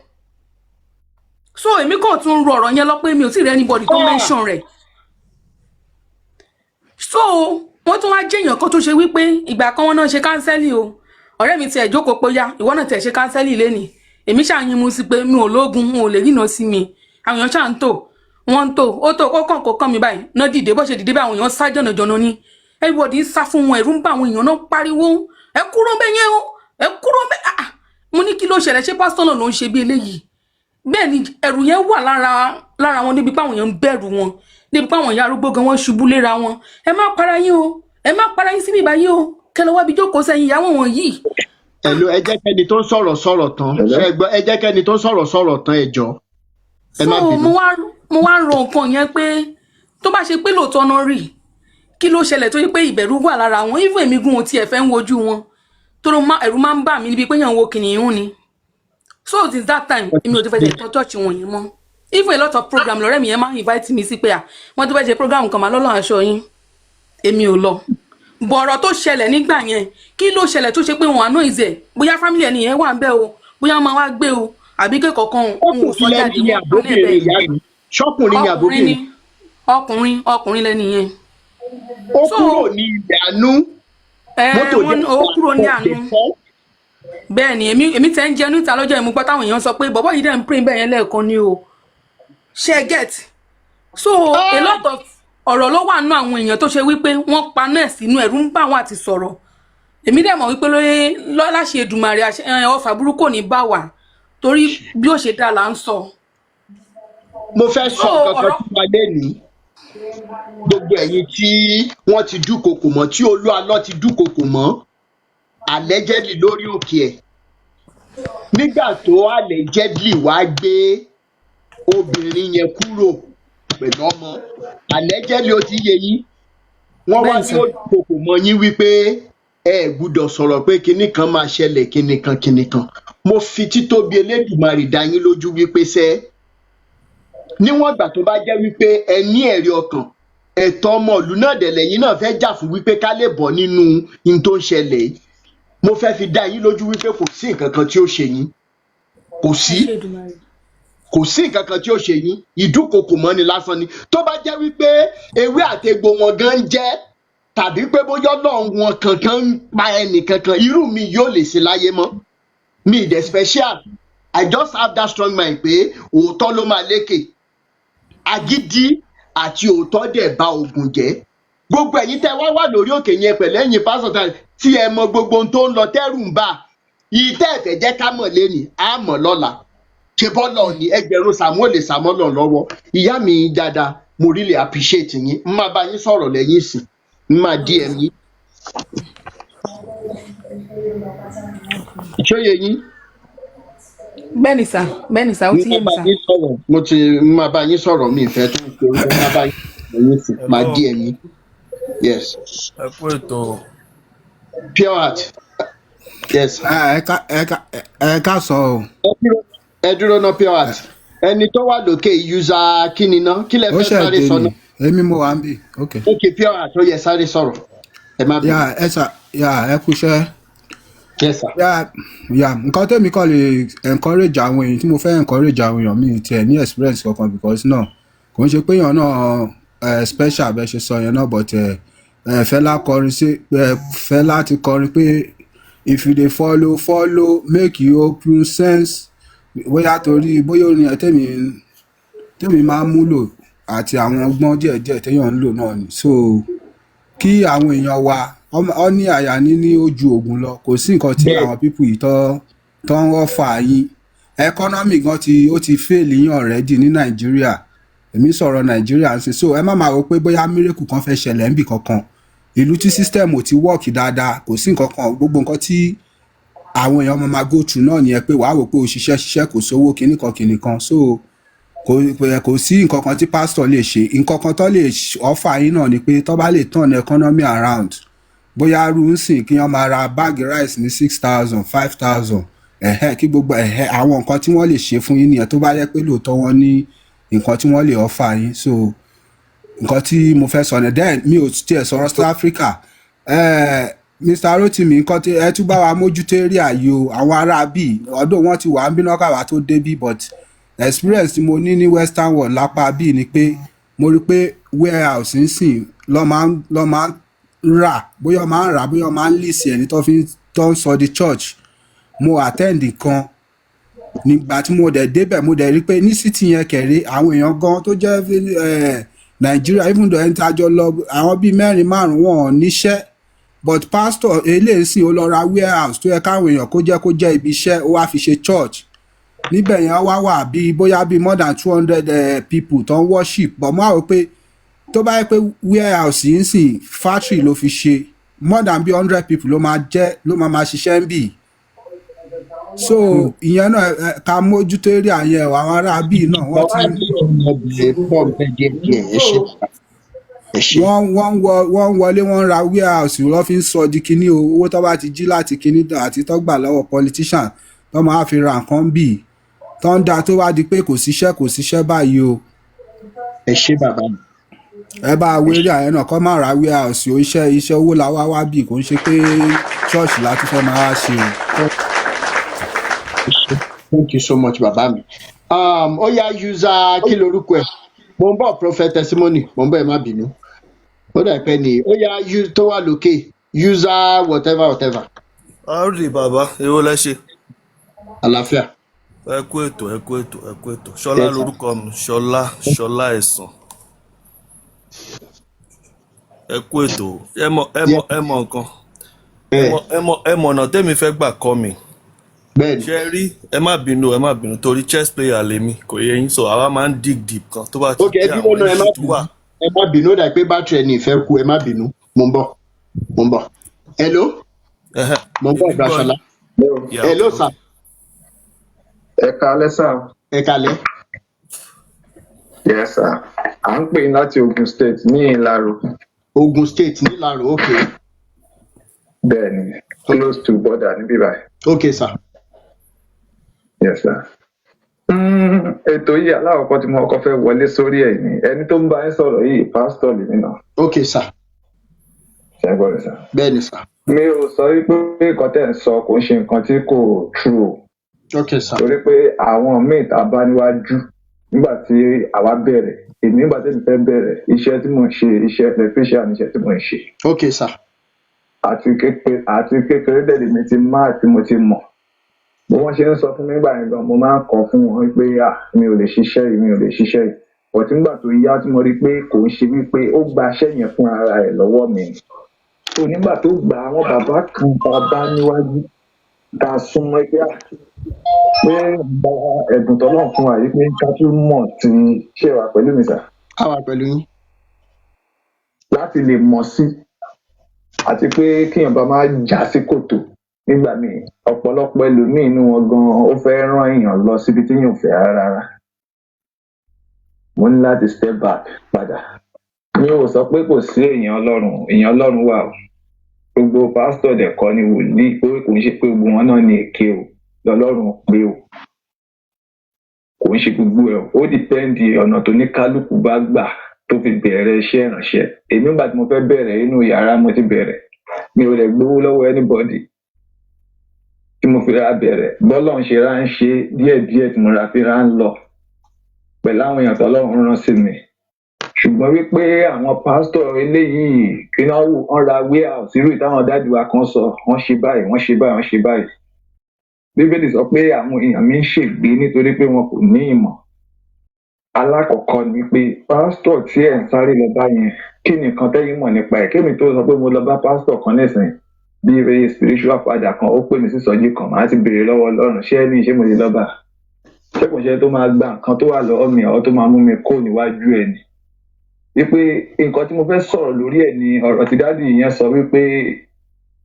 so èmi kàn tún ro ọ̀rọ̀ yẹn lọ pé mi ò tí ì rí anybody tó mention rẹ̀ so wọ́n tún wá jẹ́ èèyàn kan tó ṣe wípé ìgbà kan wọ́n náà ṣe kánsẹ́lì o ọ̀rẹ́ mi tiẹ̀ jókòó pé yá ìwọ náà tiẹ̀ ṣe kánsẹ́lì lẹ́nìí èmi ṣàyìn mu sí pé mi ò lóògùn mo ò lè rìnà sí mi àwọn èèyàn ṣáà ń tò wọ́n ń tò ó tò kó kàn mí báyìí náà dìde bó ṣe dìde bá àwọn èèyàn sá jọ̀nàjọ̀nà ni everybody ń sá fún wọn ẹ̀rù ń bá àwọn èèyàn náà pariwo ẹ kúrò bẹ́ẹ̀ yẹn o ẹ kúrò bẹ́ẹ̀ mo ní kí ló ṣẹlẹ̀ ṣé pásítọ̀ náà ló ń ṣe bí eléyìí bẹ́ẹ̀ ni ẹ̀rù yẹn wà lára wọn níbi páwọn èèyàn ń bẹ̀rù wọn níbi páwọn ìyá arúgbó gan wọn ṣubú léra wọn ẹ má para yín o ẹ má para yín síbí báyìí o kẹlẹ wá bí jókòó sẹ́yìn ìyàwó wọn yìí. ẹ̀lò ẹ jẹ́ kẹ́ni tó ń sọ̀rọ̀ tán ẹ jẹ́ kẹ́ni tó ń sọ̀rọ̀ tán ẹ jọ̀ọ́ ẹ má bínú. mo wá ń ro nǹkan yẹn pé tó bá ṣe pé lóòótọ́ náà rí kí ló ṣẹlẹ̀ tó yẹ pé ìbẹ̀rù wà lára wọn even èmi gun ti ẹ̀ fẹ́ ń wojú wọn tó ẹ̀rù máa ń bà mí níbi pé yàn wo kìnìún ni so since that time èmi ò ti fẹ́ jẹ́ ìtọ́ church wọn yẹn mọ́ even a lot of program lọ́rẹ́ mi yẹn máa ń invite mi sí pé wọ́n tó fẹ́ ṣe program kan máa lọ́lọ́ aṣọ yín èmi ò lọ bọ̀rọ̀ tó ṣẹlẹ̀ nígbà yẹn kí ló ṣẹlẹ̀ tó ṣe pé wọn àná ìzẹ̀ bóyá family ẹni yẹn wà ń bẹ̀ o bóyá máa wá gbé o àbí kékọ̀ọ́ kan òun ò sọ jáde wọn ní ẹ̀bẹ̀ ṣọkùnrin ni àbóbìnrin ọkùnrin lẹ́ni yẹn. ó kúrò ní ilẹ̀ àánú mọ́tò jẹ́ ó kúrò ní àánú bẹ́ẹ̀ ni èmi tẹ́ ń jẹ níta lọ́jọ́ ìmúgbọ́ táwọn èèyàn sọ pé bọ̀bọ́ yìí dẹ̀ ń pín bẹ́ẹ̀ yẹn lẹ́ẹ̀kan ni o ṣe get so a lot of ọ̀rọ̀ ló wà nínú àwọn èèyàn tó ṣe wípé wọ́n paná ẹ̀ sínú ẹ̀rù ń bá wọn àti sọ̀rọ̀ èmi dẹ̀ mọ̀ wípé láṣẹ Èdùmàrè ọfà burúkú ò ní bá wà torí bí ó ṣe dá là ń sọ. mo fẹ́ sọ kankan tí wàá lé ní gbogbo ẹ̀yin tí wọ́n ti dúnkokò mọ́ tí olú alọ́ ti dúnkokò mọ́ allegedly lórí òkè ẹ̀ nígbà tó allegedly wá gbé obìnrin yẹn kúrò pẹ̀lú ọmọ allegedly ó ti yé yín wọ́n wá ní òkòkò mọ́ yín wípé ẹ gbúdọ̀ sọ̀rọ̀ pé kinní kan máa ṣẹlẹ̀ kinní kan mo fi títóbi Elédùmarè dá yín lójú wípé sẹ́ níwọ̀n ìgbà tó bá jẹ́ wípé ẹ ní ẹ̀rí ọkàn ẹ̀tọ́ ọmọ ìlú náà dẹ̀ lẹ́yìn náà fẹ́ jà fún wípé ká lè bọ́ nínú in tó ń ṣẹlẹ̀ yìí mo fẹ́ fi dá yín lójú wípé kò sí nǹkan kan tí ó ṣe yín kò sí nǹkan kan tí ó ṣe yín ìdúnkokò mọ́ni lásán ni tó bá jẹ́ wípé ewé àtegbò wọn gan ń jẹ́ tàbí pé bóyá Ọlọ́run wọn kankan ń pa ẹnì kankan irú mi yóò lè ṣe láyé mọ́ mi ìdẹ̀ special I just have that strong mind pé òótọ́ ló máa lékè agídí àti òótọ́ dẹ̀ bà ogun jẹ́ gbogbo ẹ̀yin tẹ́ wá wà lórí òkè yẹn pẹ̀lú ẹ̀yin pásítọ̀ tí ẹ mọ gbogbo ohun tó ń lọ tẹ́rù ń bà ìtẹ́ ẹ̀fẹ̀ jẹ́ ká mọ̀ lẹ́nìí á mọ̀ lọ́la ṣe bọ́lọ̀ ní ẹgbẹ̀rún Samuel Samuel lọ́wọ́ ìyá mi dáadáa mo really appreciate yín n máa bá yín sọ̀rọ̀ lẹ́yìn ìsìn n máa DM yín ìṣòye yín. bẹ́ẹ̀ni sá ó ti yé mi sá. mo ti máa bá yín sọ̀rọ̀ mi ìfẹ́ tó ń ṣe oúnjẹ máa bá yín sọ̀rọ̀ lẹ́yìn ìsìn máa DM yín. Yes. ẹ kú ètò. Pure Heart. Yes. ẹ ká sọ o. ẹ dúró ná Pure Heart ẹni tó wà lókè user kíni ná kí lẹ fẹ́ sáré sọ náà. èmi mo wà ń bì. ok Pure Heart ó yẹ sáré sọ̀rọ̀ ẹ má bí. ẹ kú iṣẹ́. Yes sir. nǹkan tẹ́mi kàn lè encourage àwọn èèyàn tí mo fẹ́ encourage àwọn èèyàn mi tiẹ̀ ní experience kankan because náà kò ń ṣe pé èèyàn náà special bẹ́ẹ̀ ṣe sọ yẹn náà but Fẹlá ti kọrin pé if you dey follow make you open sense bóyá orin ẹ̀ tèmi máa ń múlò àti àwọn ọgbọ́n díẹ̀díẹ̀ téèyàn ń lò náà ni so kí àwọn èèyàn wa ọ ní àyà ní ojú ogun lọ kò sí nǹkan tí àwọn pípù yìí tó ń rọ́fà yín economy gan ó ti fail yín already ní Nàìjíríà èmi sọ̀rọ̀ Nàìjíríà ń sìn so ẹ má máa rò pé bóyá miracle kan fẹ́ ṣẹlẹ̀ níbì kankan ìlú tí system ò ti work dáadáa kò sí nǹkan kan gbogbo nǹkan tí àwọn èèyàn máa go through náà nìyẹn pé wàá wò pé òṣìṣẹ́ kò sówó kinní kan so kò sí nǹkan kan tí pastor lè ṣe nǹkan kan tó lè offer yín náà ni pé tó bá lè turn economy around bóyá rú ń sìn kí wọ́n máa ra báàgì rice ní 6,000 5,000 kí gbogbo àwọn nǹkan tí wọ́n lè ṣe fún yín nìyẹn tó bá yẹ pé lóòótọ́ wọ́n ní nǹkan tí wọ́n lè offer yín so nǹkan tí mo fẹ́ sọ ní then mi ò tiẹ̀ sọ̀rọ̀ South Africa Mr. Rotimi nǹkan tí ẹ tún bá wa mójútó eré àyò àwọn ará bíi ọdún wọn ti wà ń bínú káwá tó débí but experience tí mo ní ní Western world lápá bíi ni pé mo rí pé warehouse ń sìn lọ́ máa ń rà bóyá máa ń rà bóyá máa ń lìsì ẹni tó ń sọ di church mo attend kan nígbà tí mo dẹ̀ débẹ̀ mo dẹ̀ rí pé ní city yẹn kẹ̀rí àwọn èèyàn gan tó jẹ́ Nàìjíríà even though ẹni tí a jọ lọ àwọn bíi 4-5 wọn ò níṣẹ́ but pastor eléyìí ó lọ ra warehouse tó yẹ káwọn èèyàn kó jẹ́ ibi iṣẹ́ ó wá fi ṣe church níbẹ̀ yẹn wá wà bíi bóyá bíi more than 200 people tó ń worship but mo rò pé tó bá yẹ pé warehouse yìí ń sìn factory ló fi ṣe more than bíi 100 people ló máa ṣiṣẹ́ ń bì so ìyẹn náà ká mójútó eré àyẹ̀wò àwọn ará bíi náà wọ́n wọlé wọ́n ra warehouse wọ́n fi ń sọ di kinní owó tó bá ti jí láti kinní àti tó gbà lọ́wọ́ politician tó máa fi ra nǹkan bíi tó ń da tó wá di pé kò síṣẹ́ báyìí o. ẹ ṣé bàbá mi. ẹ bá wéré àyẹn náà kọ́ máa ra warehouse o iṣẹ́ owó la wá bíi kò ń ṣe pé ṣọ́ọ̀ṣì láti fẹ́ máa wá ṣe o. Thank you so much bàbá mi. Ó yá user kí lorúkọ ẹ̀ mo ń bọ̀ prophet testimony mo ń bọ̀ ẹ má bínú ó dà pẹ́ ni ó yá tó wà lókè user whatever. Howdy bàbá èwo lẹ ṣe. àlàáfíà. ẹ kú ètò ṣọlá lórúkọ mi ṣọlá ẹ̀sán ẹ kú ètò ẹ mọ nǹkan ẹ mọ ọ̀nà tẹ́mi fẹ́ gbà kọ́ mi ṣe rí ẹ má bínú torí chess player lèmi kò yẹ yín sọ àwa máa ń dig deep kan tó bá ti jẹ́ àwọn iṣu tó wà. ẹ má bínú ó dà pé bátìrì ẹni ìfẹ́ kú ẹ má bínú mo ń bọ̀ hello mo ń bọ̀ ìgbàsọ̀lá hello sir. ẹ káalẹ́ sà. ẹ káalẹ́. yes sir à ń pè láti Ogun State ní Ìlaro. Ogun State ní Ìlaro ok. bẹ́ẹ̀ni close to border níbí báyìí. ok sir. yes sir. ètò yìí aláwọ̀kọ́ tí mo kọ́ fẹ́ wọlé sórí ẹ̀ ni ẹni tó ń bá ẹ sọ̀rọ̀ yìí pásítọ̀ lèmi náà. ok sir. ṣe é gbọ́dọ̀ sà. bẹ́ẹ̀ni sir. mi ò sọ wípé nǹkan tẹ̀ ń sọ kò ń ṣe nǹkan tí kò true. ok sir. torí pé àwọn míì tá a bá níwájú nígbà tí àwa bẹ̀rẹ̀ èmi nígbà tí mo fẹ́ bẹ̀rẹ̀ iṣẹ́ tí mo ń ṣe iṣẹ́ electrician níṣẹ́ tí mo ń ṣe. ok sir. àti kékeré dẹ̀lẹ̀ mi ti máa tí mo ti mọ̀ bó wọ́n ṣe ń sọ fún mi nígbà yẹn gan mo máa ń kọ́ fún wọn pé mi ò lè ṣiṣẹ́ yìí ọ̀tí nígbà tó yá tí mo rí pé kò ń ṣe wípé ó gba aṣẹ́ yẹn fún ara ẹ̀ lọ́wọ́ mi tó nígbà tó gba àwọn bàbá kan bàbá níwájú tá a súnmọ́ pé ẹ̀bùn tọ́lọ́ fún wa yìí pé ká tún mọ̀ tí ṣe wà pẹ̀lú mi sà. a wà pẹ̀lú yín. láti lè mọ̀ sí àti pé kíyàn bá máa já sí kòtò nígbà míì ọ̀pọ̀lọpọ̀ ẹlòmíì inú wọn gan-an ó fẹ́ rán èèyàn lọ síbi tí yóò fẹ́ rárá. mo ní láti step back padà. mi ò sọ pé kò sí èèyàn ọlọ́run wà o. gbogbo pásítọ̀ dẹ̀ kọ́ ni wòlíì pé kò ń ṣe pé gbogbo wọn náà ní èké o lọ́lọ́run pé o. kò ń ṣe gbogbo ẹ̀ ó dìpẹ́ǹdì ọ̀nà tó ní kálukú bá gbà tó fi bẹ̀rẹ̀ iṣẹ́ ìránṣẹ́. èmi nígbà tí mo fẹ́ bẹ̀rẹ̀ inú yàrá mo ti bẹ̀rẹ̀ mi ò lè gbowó lọ́wọ́ anybody tí mo fi ra bẹ̀rẹ̀ bọ́lọ́run ṣe rá ń ṣe díẹ̀díẹ̀ tí mo ra fi rá ń lọ pẹ̀lú àwọn èèyàn tọ́lọ́run rán sí mi. ṣùgbọ́n wípé àwọn pásítọ̀ eléyìí kí wọ́n wò wọ́n ra warehouse irú ìtàwọn dáàdì wa kan sọ wọ́n ṣe báyìí. bíbélì sọ pé àwọn èèyàn mi ń ṣègbé nítorí pé wọn kò ní ìmọ̀. alákọ̀ọ́kọ́ ni pé pásítọ̀ tí ẹ̀ ń sáré lọ bá yẹn kí nìkan tẹ́yìn mọ̀ nípa ẹ̀ kémi tó sọ pé mo lọ bá pásítọ̀ kan nísìnyí bí ìròyìn spiritual father kan ó pè mí sí sọjí kan màá ti béèrè lọ́wọ́ Ọlọ́run ṣé mo lè lọ bá ṣé kò ṣe tó máa gba nǹkan tó wà lọ́wọ́ mi àwọn tó máa mú mi kó níwájú ẹ̀ ni wípé nǹkan tí mo fẹ́ sọ̀rọ̀ lórí ẹ̀ ni ọ̀rọ̀ tí dáàdì yẹn sọ wípé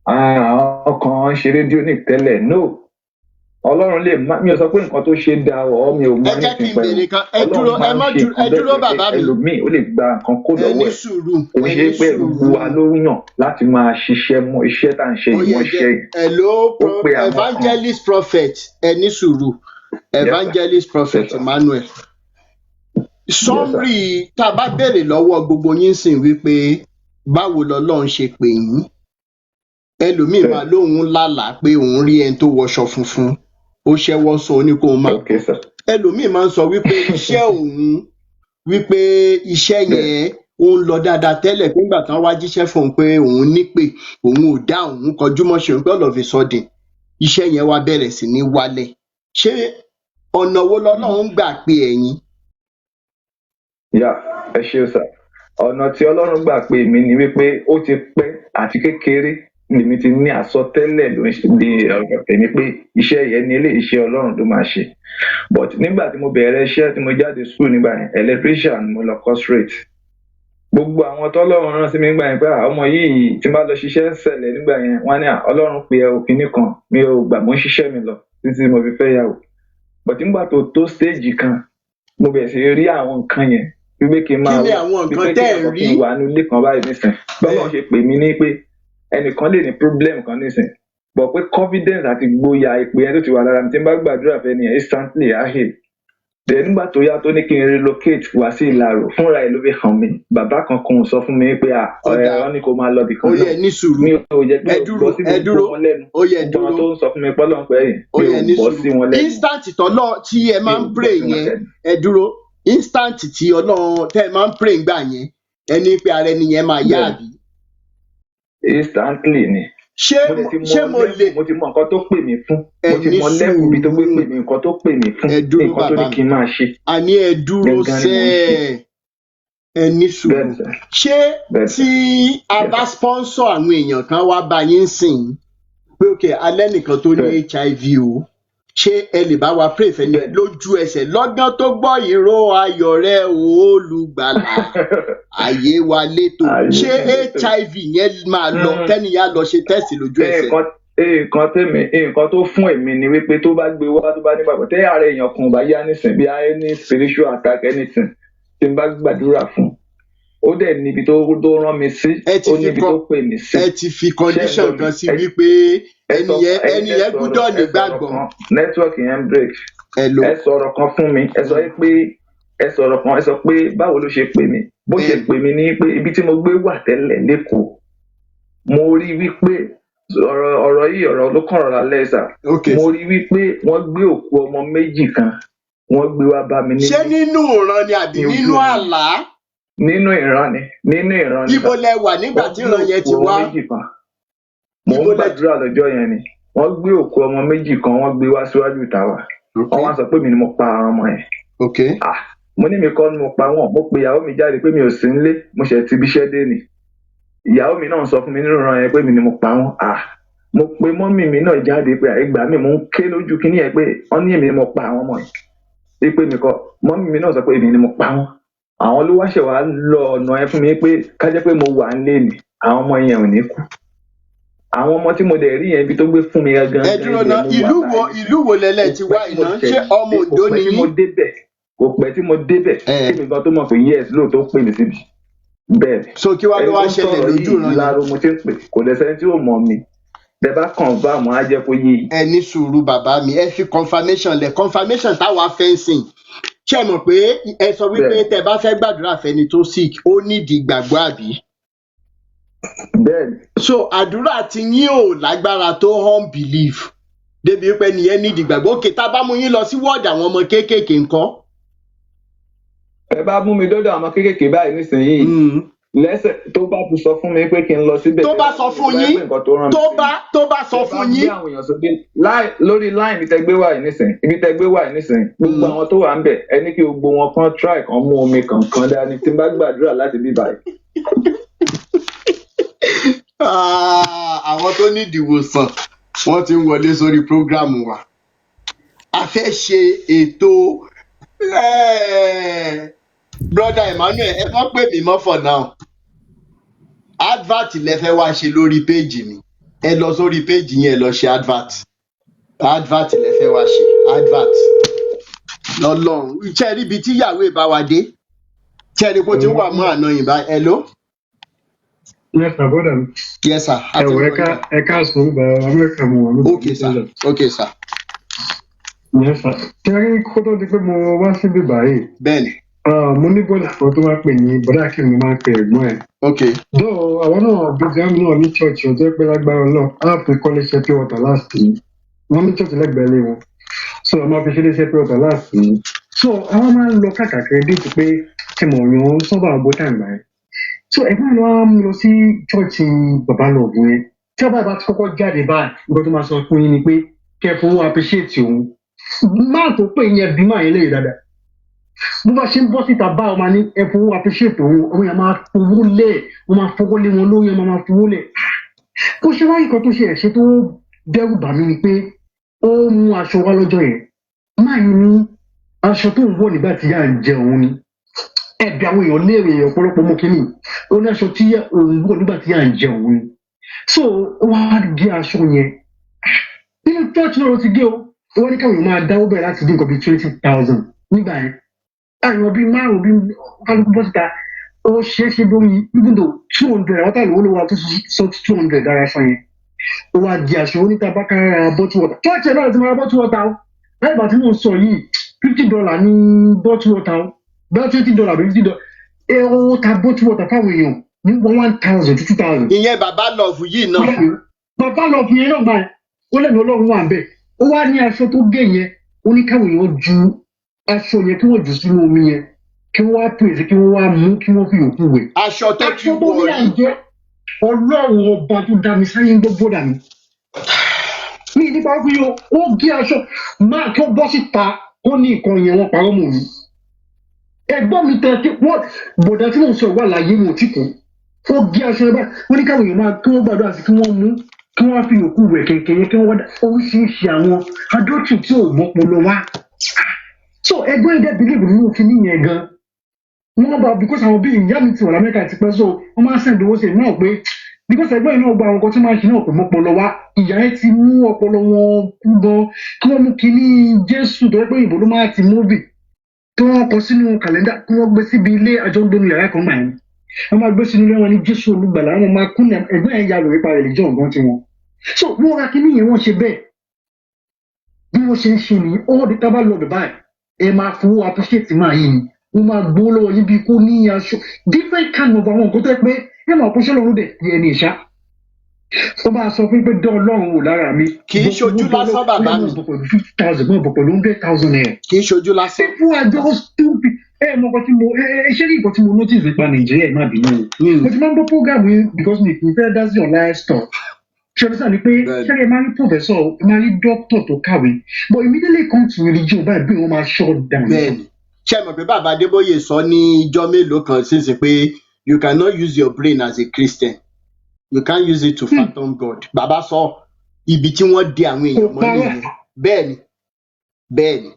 àwọn kan ṣe rédíò ní tẹ́lẹ̀ no ọlọ́run lè má mi ò sọ pé nǹkan tó ṣe da ọ̀ mi ò mọ ní ti pẹ́ ọlọ́run máa ń ṣe ìbẹ́ẹ̀ ẹlòmíì ó lè gba nǹkan kó lọ́wọ́ ẹ̀ kò ṣe pé gbogbo wa ló yàn láti máa ṣiṣẹ́ mọ́ iṣẹ́ tá à ń ṣe ìwọ̀n ṣe evangelist prophet ẹni sùúrù evangelist prophet Emmanuel sọmrì tá a bá béèrè lọ́wọ́ gbogbo yín sìn wípé báwo lọ́lọ́run ṣe pè yín ẹlòmíì máa lóun lálàá pé òun rí ẹni tó wọṣọ funfun ó ṣẹ́wọ́ sọ ó ní kó máa ẹlòmíì máa ń sọ wípé iṣẹ́ òun wípé iṣẹ́ yẹn ó ń lọ dáadáa tẹ́lẹ̀ pé nígbà tí wọ́n wá jíṣẹ́ fún òun pé òun nípè òun ò dá òun kọjú mọ́ ṣe òun pé all of a sudden iṣẹ́ yẹn wá bẹ̀rẹ̀ sí ní wálẹ̀ ṣé ọ̀nà wo lọ́lọ́run gbà pé ẹ̀yin. ẹ ṣeun sà ọ̀nà tí ọlọ́run gbà pé mi ni wípé ó ti pẹ́ àti kékeré lèmi ti ní àsọtẹ́lẹ̀ ló ń ṣe ọ̀rọ̀ tèmi pé iṣẹ́ yẹn ní ilé iṣẹ́ ọlọ́run ló máa ṣe but nígbà tí mo bẹ̀rẹ̀ iṣẹ́ tí mo jáde school nígbà yẹn electrician mo lọ kọ́ straight gbogbo àwọn tọ́lọ́run rán sí mi nígbà yẹn pé ọmọ yìí tí n bá lọ ṣiṣẹ́ ń ṣẹlẹ̀ nígbà yẹn wọ́n ní ọlọ́run pe òfin nìkan mi ò gbà mo ń ṣiṣẹ́ mi lọ títí mo fi fẹ́ yàwó but nígbà tó stage kan mo bẹ̀rẹ̀ sí rí àwọn nǹkan yẹn wípé kí n máa wípé kí n wà nílé kan báyìí nísìn bọ́lá ṣe pè mí ní pé ẹnìkan lè ní problem kan nísìn but pé confidence àti gboyà ìpè yẹn tó ti wà lára mi tí n bá gbàdúrà fẹ́ nìyẹn instantly ahil then nígbà tó yá tó ní kí n relocate wá sí Ìlaró fúnra ẹ̀ ló fi hàn mí bàbá kan kò sọ fún mi pé ọ̀rẹ́ wọn ní kó máa lọ bìkan náà mi ò jẹ́ pé ò gbọ́ sí gbogbo wọn lẹ́nu gbogbo wọn tó ń sọ fún mi pọ́lọ́ pé mi ò gbọ́ sí wọn lẹ́nu. instant tọ́lọ́ tí ẹ máa ń pray yẹn ẹ dúró instant tí Ọlọ́run tẹ́ ẹ máa ń pray gbà yẹn ẹni pé ara ẹni yẹn máa yá àbí. instantly ni mo ti mọ nǹkan tó pè mí fún mo ti mọ lẹ́kùn bí tó gbé pè mí nǹkan tó pè mí fún nǹkan tó ní kí n máa ṣe. àní ẹ dúró sẹ́ẹ̀ ẹ ní sùúrù ṣé tí a bá sponsor àwọn èèyàn kan wá bá yín sìn pé ok alẹ́ nìkan tó ní HIV o ṣé ẹ lè bá wa pray fẹ́ ni lójú ẹsẹ̀ lọ́gán tó gbọ́ ìró ayọ̀ rẹ olùgbàlà ayé wa létò ṣé HIV yẹn máa lọ kẹ́niyà lọ ṣe tẹ́sì lójú ẹsẹ̀. nǹkan tó fún èmi ni wípé tó bá gbé wá tó bá ní gbàgbọ́ tẹ́ ààrẹ èèyàn kan bá yá nísìn bí any spiritual attack anything tí n bá gbàdúrà fún ó dẹ̀ níbi tó rán mi sí ó níbi tó pè mí sí. ẹ ti fi condition kan sí wípé ẹni yẹn gbúdọ̀ nígbàgbọ́. network yẹn break ẹ sọ̀rọ̀ kan fún mi ẹ sọ pé báwo ló ṣe pè mí bó ṣe pè mí ní pé ibi tí mo gbé wà tẹ́lẹ̀ lẹ́kọ̀ọ́ mo rí wípé ọ̀rọ̀ yìí ọ̀rọ̀ ló kàn rọra lẹ́sà mo rí wípé wọ́n gbé òkú ọmọ méjì kan wọ́n gbé wá bá mi níbi. ṣé nínú ìran ni àbí nínú àlá. nínú ìran ni. ibo lẹ wà nígbà tí ìran yẹn ti wá. mo ń gbàdúrà lọ́jọ́ yẹn ni wọ́n gbé òkú ọmọ méjì kan wọ́n gbé wá síwájú ìta wa wọ́n wá sọ pé mi ni mo pa àwọn ọmọ yẹn. mo ní mi kọ́ ni mo pa wọ́n mo pe ìyàwó mi jáde pé mi ò sí nílé mo ṣe ti ibiṣẹ́ dé ni ìyàwó mi náà sọ fún mi nínú ìran yẹn pé mi ni mo pa wọ́n. mo pe mọ́mì mi náà jáde pé ìgbà mi mo ń ké lójú kíní yẹn pé wọ́n ní èmi ni mo pa àwọn ọmọ yẹn pé mi kọ́ mọ́mì mi náà sọ pé èmi ni mo pa wọ́n àwọn ló wáṣẹ̀ wá lọ ọ̀nà ẹ fún mi pé ká jẹ́ pé mo wà nílé ni àwọn ọmọ yẹn ò ní kú àwọn ọmọ tí mo dẹ̀ rí yẹn ibi tó gbé fún mi gangan. ẹ dúró náà ìlú wo lẹ́lẹ̀ ti wá iná ṣé ọmọ Oǹdó ni yín. kò pẹ́ tí mo débẹ̀ kí mi gan tó mọ̀ pé yes lóòótọ́ pè mí síbi. bẹ́ẹ̀ so kí wàá ló wá ṣẹlẹ̀ lójú ìran yìí. Ìlaro mo ti ń pè kò dẹ̀ sẹ́ni tí ò mọ̀ mi bẹ́ẹ̀ bá confirm á jẹ́ kó yé. ẹ ní sùúrù bàbá mi ẹ fi confirmation táwa fẹ́ sìn ṣé ẹ mọ̀ pé ẹ sọ wípé tẹ́ bá fẹ́ gbàdúrà fẹ́ni tó sick ó nídìí ìgbàgbọ́ àbí. bẹ́ẹ̀ni. so àdúrà tí yín ò lágbára tó unbelief débi pé nìyẹn nídìí ìgbàgbọ́ òkè tá a bá mú yín lọ sí wọ́ọ̀dù àwọn ọmọ kéékèèké ńkọ́. ẹ bá mú mi dọ́dọ̀ àwọn kéékèèké báyìí nísìnyìí lẹ́sẹ̀ tó bá ti sọ fún mi pé kí n lọ síbẹ̀. tó bá sọ fún yín tó bá sọ fún yín. lórí line ibi tẹ́ gbé wà yìí nísìnyìí gbogbo àwọn tó wà ń bẹ̀ ẹ ní kí gbogbo wọn kan try kan mú omi kankan dání tí n bá gbàdúrà láti bí báyìí. àwọn tó ní ìdìwòsàn wọ́n ti ń wọlé sórí prógrámù wa a fẹ́ ṣe ètò brother brother Emmanuel ẹ mọ̀ pé mi mọ́ for now advert lẹ fẹ́ wá ṣe lórí péjì mi ẹ lọ sórí péjì yẹn ẹ lọ ṣe advert lẹ fẹ́ wá ṣe advert lọ́lọ́run iṣẹ́ ríbi tí ìyàwó ìbá wa dé iṣẹ́ rí bó ti wà mọ́ àná yìí bá hello. Yes, sir, brother. Yes, sir. Ẹ káàsán bá Amẹ́ríkà mo wà lóko. Okay, sir. Okay, sir. Yes, sir. Kẹ́rí kó tó di pé mo wá síbí báyìí. Bẹ́ẹ̀ni. Mo ní bọ́dà kan tó wá pè ní bọ́dà kí mo máa ń pe ẹ̀gbọ́n ẹ̀. Okay. Dọ́ọ̀ àwọn náà gbèsè àmì náà ní church ọjọ́ pé lágbára náà á fi kọ́lé ṣe pé water last yìí. Wọ́n ní church lẹ́gbẹ̀ẹ́ lé wọn. So a máa fi ṣe léṣe pé water last yìí. So àwọn máa ń lọ káàkiri dé ti pé tí mo yàn ń sọ́bà bó tàǹgbà ẹ̀. So ẹ̀gbọ́n mi wá mú lọ sí chọ́ọ̀chì bàbá lọ́ọ̀bù yẹn tí ọba ìbá ti kọ́kọ́ jáde báyìí nǹkan tó máa sọ fún yín ni pé kẹfún appreciate òun máa tó pé yẹn bí máa yẹn léyìí dáadáa bó bá ṣe ń bọ́ síta bá ọmọ ní ẹfún appreciate òun ọmọ yẹn máa fowó lẹ̀ wọ́n máa fowó lé wọn lórí ọmọ máa fowó lẹ̀ bó ṣe wáyé kan tó ṣe ẹ̀ṣẹ̀ tó dẹ́rù bà mí ni pé ó mú aṣọ wá lọ́jọ́ yẹn máa ní aṣọ tó ń wọ̀ nígbà tí yà ń jẹ òun ni ẹbí àwọn èèyàn léèrè ọ̀pọ̀lọpọ̀ mọ́ kínní ó ní aṣọ tí òun wọ̀ nígbà tí à ń jẹ òun so wọ́n á gé aṣọ yẹn nínú church náà ló ti gé o wọ́n ní káwọn èèyàn máa dáwọ́ bẹ̀rẹ̀ láti dín nǹkan bíi 20,000 nígbà yẹn àwọn bíi márùn bíi kálukú bọ́ síta ó ṣeé ṣe lórí even though 200 àwọn táwọn olówó wa tó sọ 200 dára aṣọ yẹn ó wá di aṣọ oníta bákàrà bottle water church náà ti máa bottle water o láì bá tí mò ń sọ yìí $50 ní bottle water o bẹ́ẹ̀ $20 àbí $50 ó ta bottle water fáwọn èèyàn ní 1,000 to 2,000. ìyẹn bàbá lọ́ọ̀fù yìí náà. bàbá lọ́ọ̀fù yẹn náà báyìí ó lẹ́nu ọlọ́run wà bẹ́ẹ̀ ó wá ní aṣọ tó gé yẹn ó ní káwọn èèyàn ju aṣọ yẹn kí wọ́n jù sínú omi yẹn kí wọ́n wá pèsè kí wọ́n wá mú kí wọ́n fi òkú wẹ̀. aṣọ tó ti wọ̀ rí. àjẹ́ ọlọ́run ọba tó dá mi sáyé ń gbọ́ bọ́dà mi. mi nípa wí o ó gé aṣọ máa kí ó bọ́ síta ó ní nǹkan yẹn wọ́n parọ́ mọ́ mi ẹ̀gbọ́n mi tẹ wọ́n bọ̀dá tí mò ń sọ wà láyé wọn tí kò ó gé aṣọ ẹ báyìí wọ́n ní káwọn èèyàn máa kí wọ́n gbàdúrà sí kí wọ́n mú kí wọ́n fi òkú rẹ̀ kẹ̀kẹ́ kí wọ́n wá oríṣiríṣi àwọn adótù tí ò mọ́pọlọ wá so ẹ̀gbọ́n ẹ̀dẹ́ bílíìbù nínú kíní yẹn gan wọ́n bá because àwọn bíi ìyá mi ti wà lamẹ́ka ti pẹ́ so wọ́n máa ń sẹ́ǹdì owó sí i náà pé because ẹ̀gbọ́n yìí náà gba àwọn nǹkan tí máa ń ṣe náà pé mọ́pọlọ wá ìyá ẹ ti mú ọpọlọ wọn kú gan kí wọ́n mú kíní Jésù tó yẹ pé ìbò ló máa ti móbì tí wọ́n kọ sínú kàlẹ́ndà tí wọ́n gbé síbi ilé àjọǹdónú yàrá kan gbà yẹn wọ́n máa gbé sínú ilé wọn ní Jésù olùgbàlà wọn máa kún ẹgbẹ́ yẹn ya lórí pa religion ọ̀gán tiwọn so wọ́n ra kíní yẹn wọ́n ṣe bẹ́ẹ̀ bí wọ́n ṣe ń ṣe nìyí all the time lọ bẹ̀ báyìí ẹ máa fowó appreciate máa yìí ni wọ́n máa gbó lọ́wọ́ yín bí kò ní aṣọ different kind of àwọn nǹkan tó yẹ pé ẹ máa kún sọ́lọ́run dẹ̀ di ẹni ìṣá wọ́n máa sọ fún pé dán ọlọ́run wò lára mi. kì í ṣojú lásán bàbá mi. 50,000 mọ̀ bọ̀ pẹ̀lú 100,000 naira. kì í ṣojú lásán. people are just stupid. Mọ nǹkan tí mo ṣé ní nǹkan tí mo notice nípa Nàìjíríà ẹ̀ má bínú o. Mo ti máa ń gbọ́ program yìí because mi kì í fẹ́ dá sí online store. Ṣé o sọ ni pé ṣé ẹ máa rí professor ẹ máa rí doctor tó kàwé but immediately come to religion báyìí bí wọ́n máa shut down. Bẹ́ẹ̀ni ṣé ẹ mọ̀ pé bàbá Adébóyè sọ ní ijọ́ mélòó kan sísìn pé you cannot use your brain as a Christian. You can't use it to fathom God. Bàbá sọ ibi tí wọ́n dé àwọn èèyàn mọ́ nìyẹn. Bẹ́ẹ̀ni bẹ́ẹ̀ni.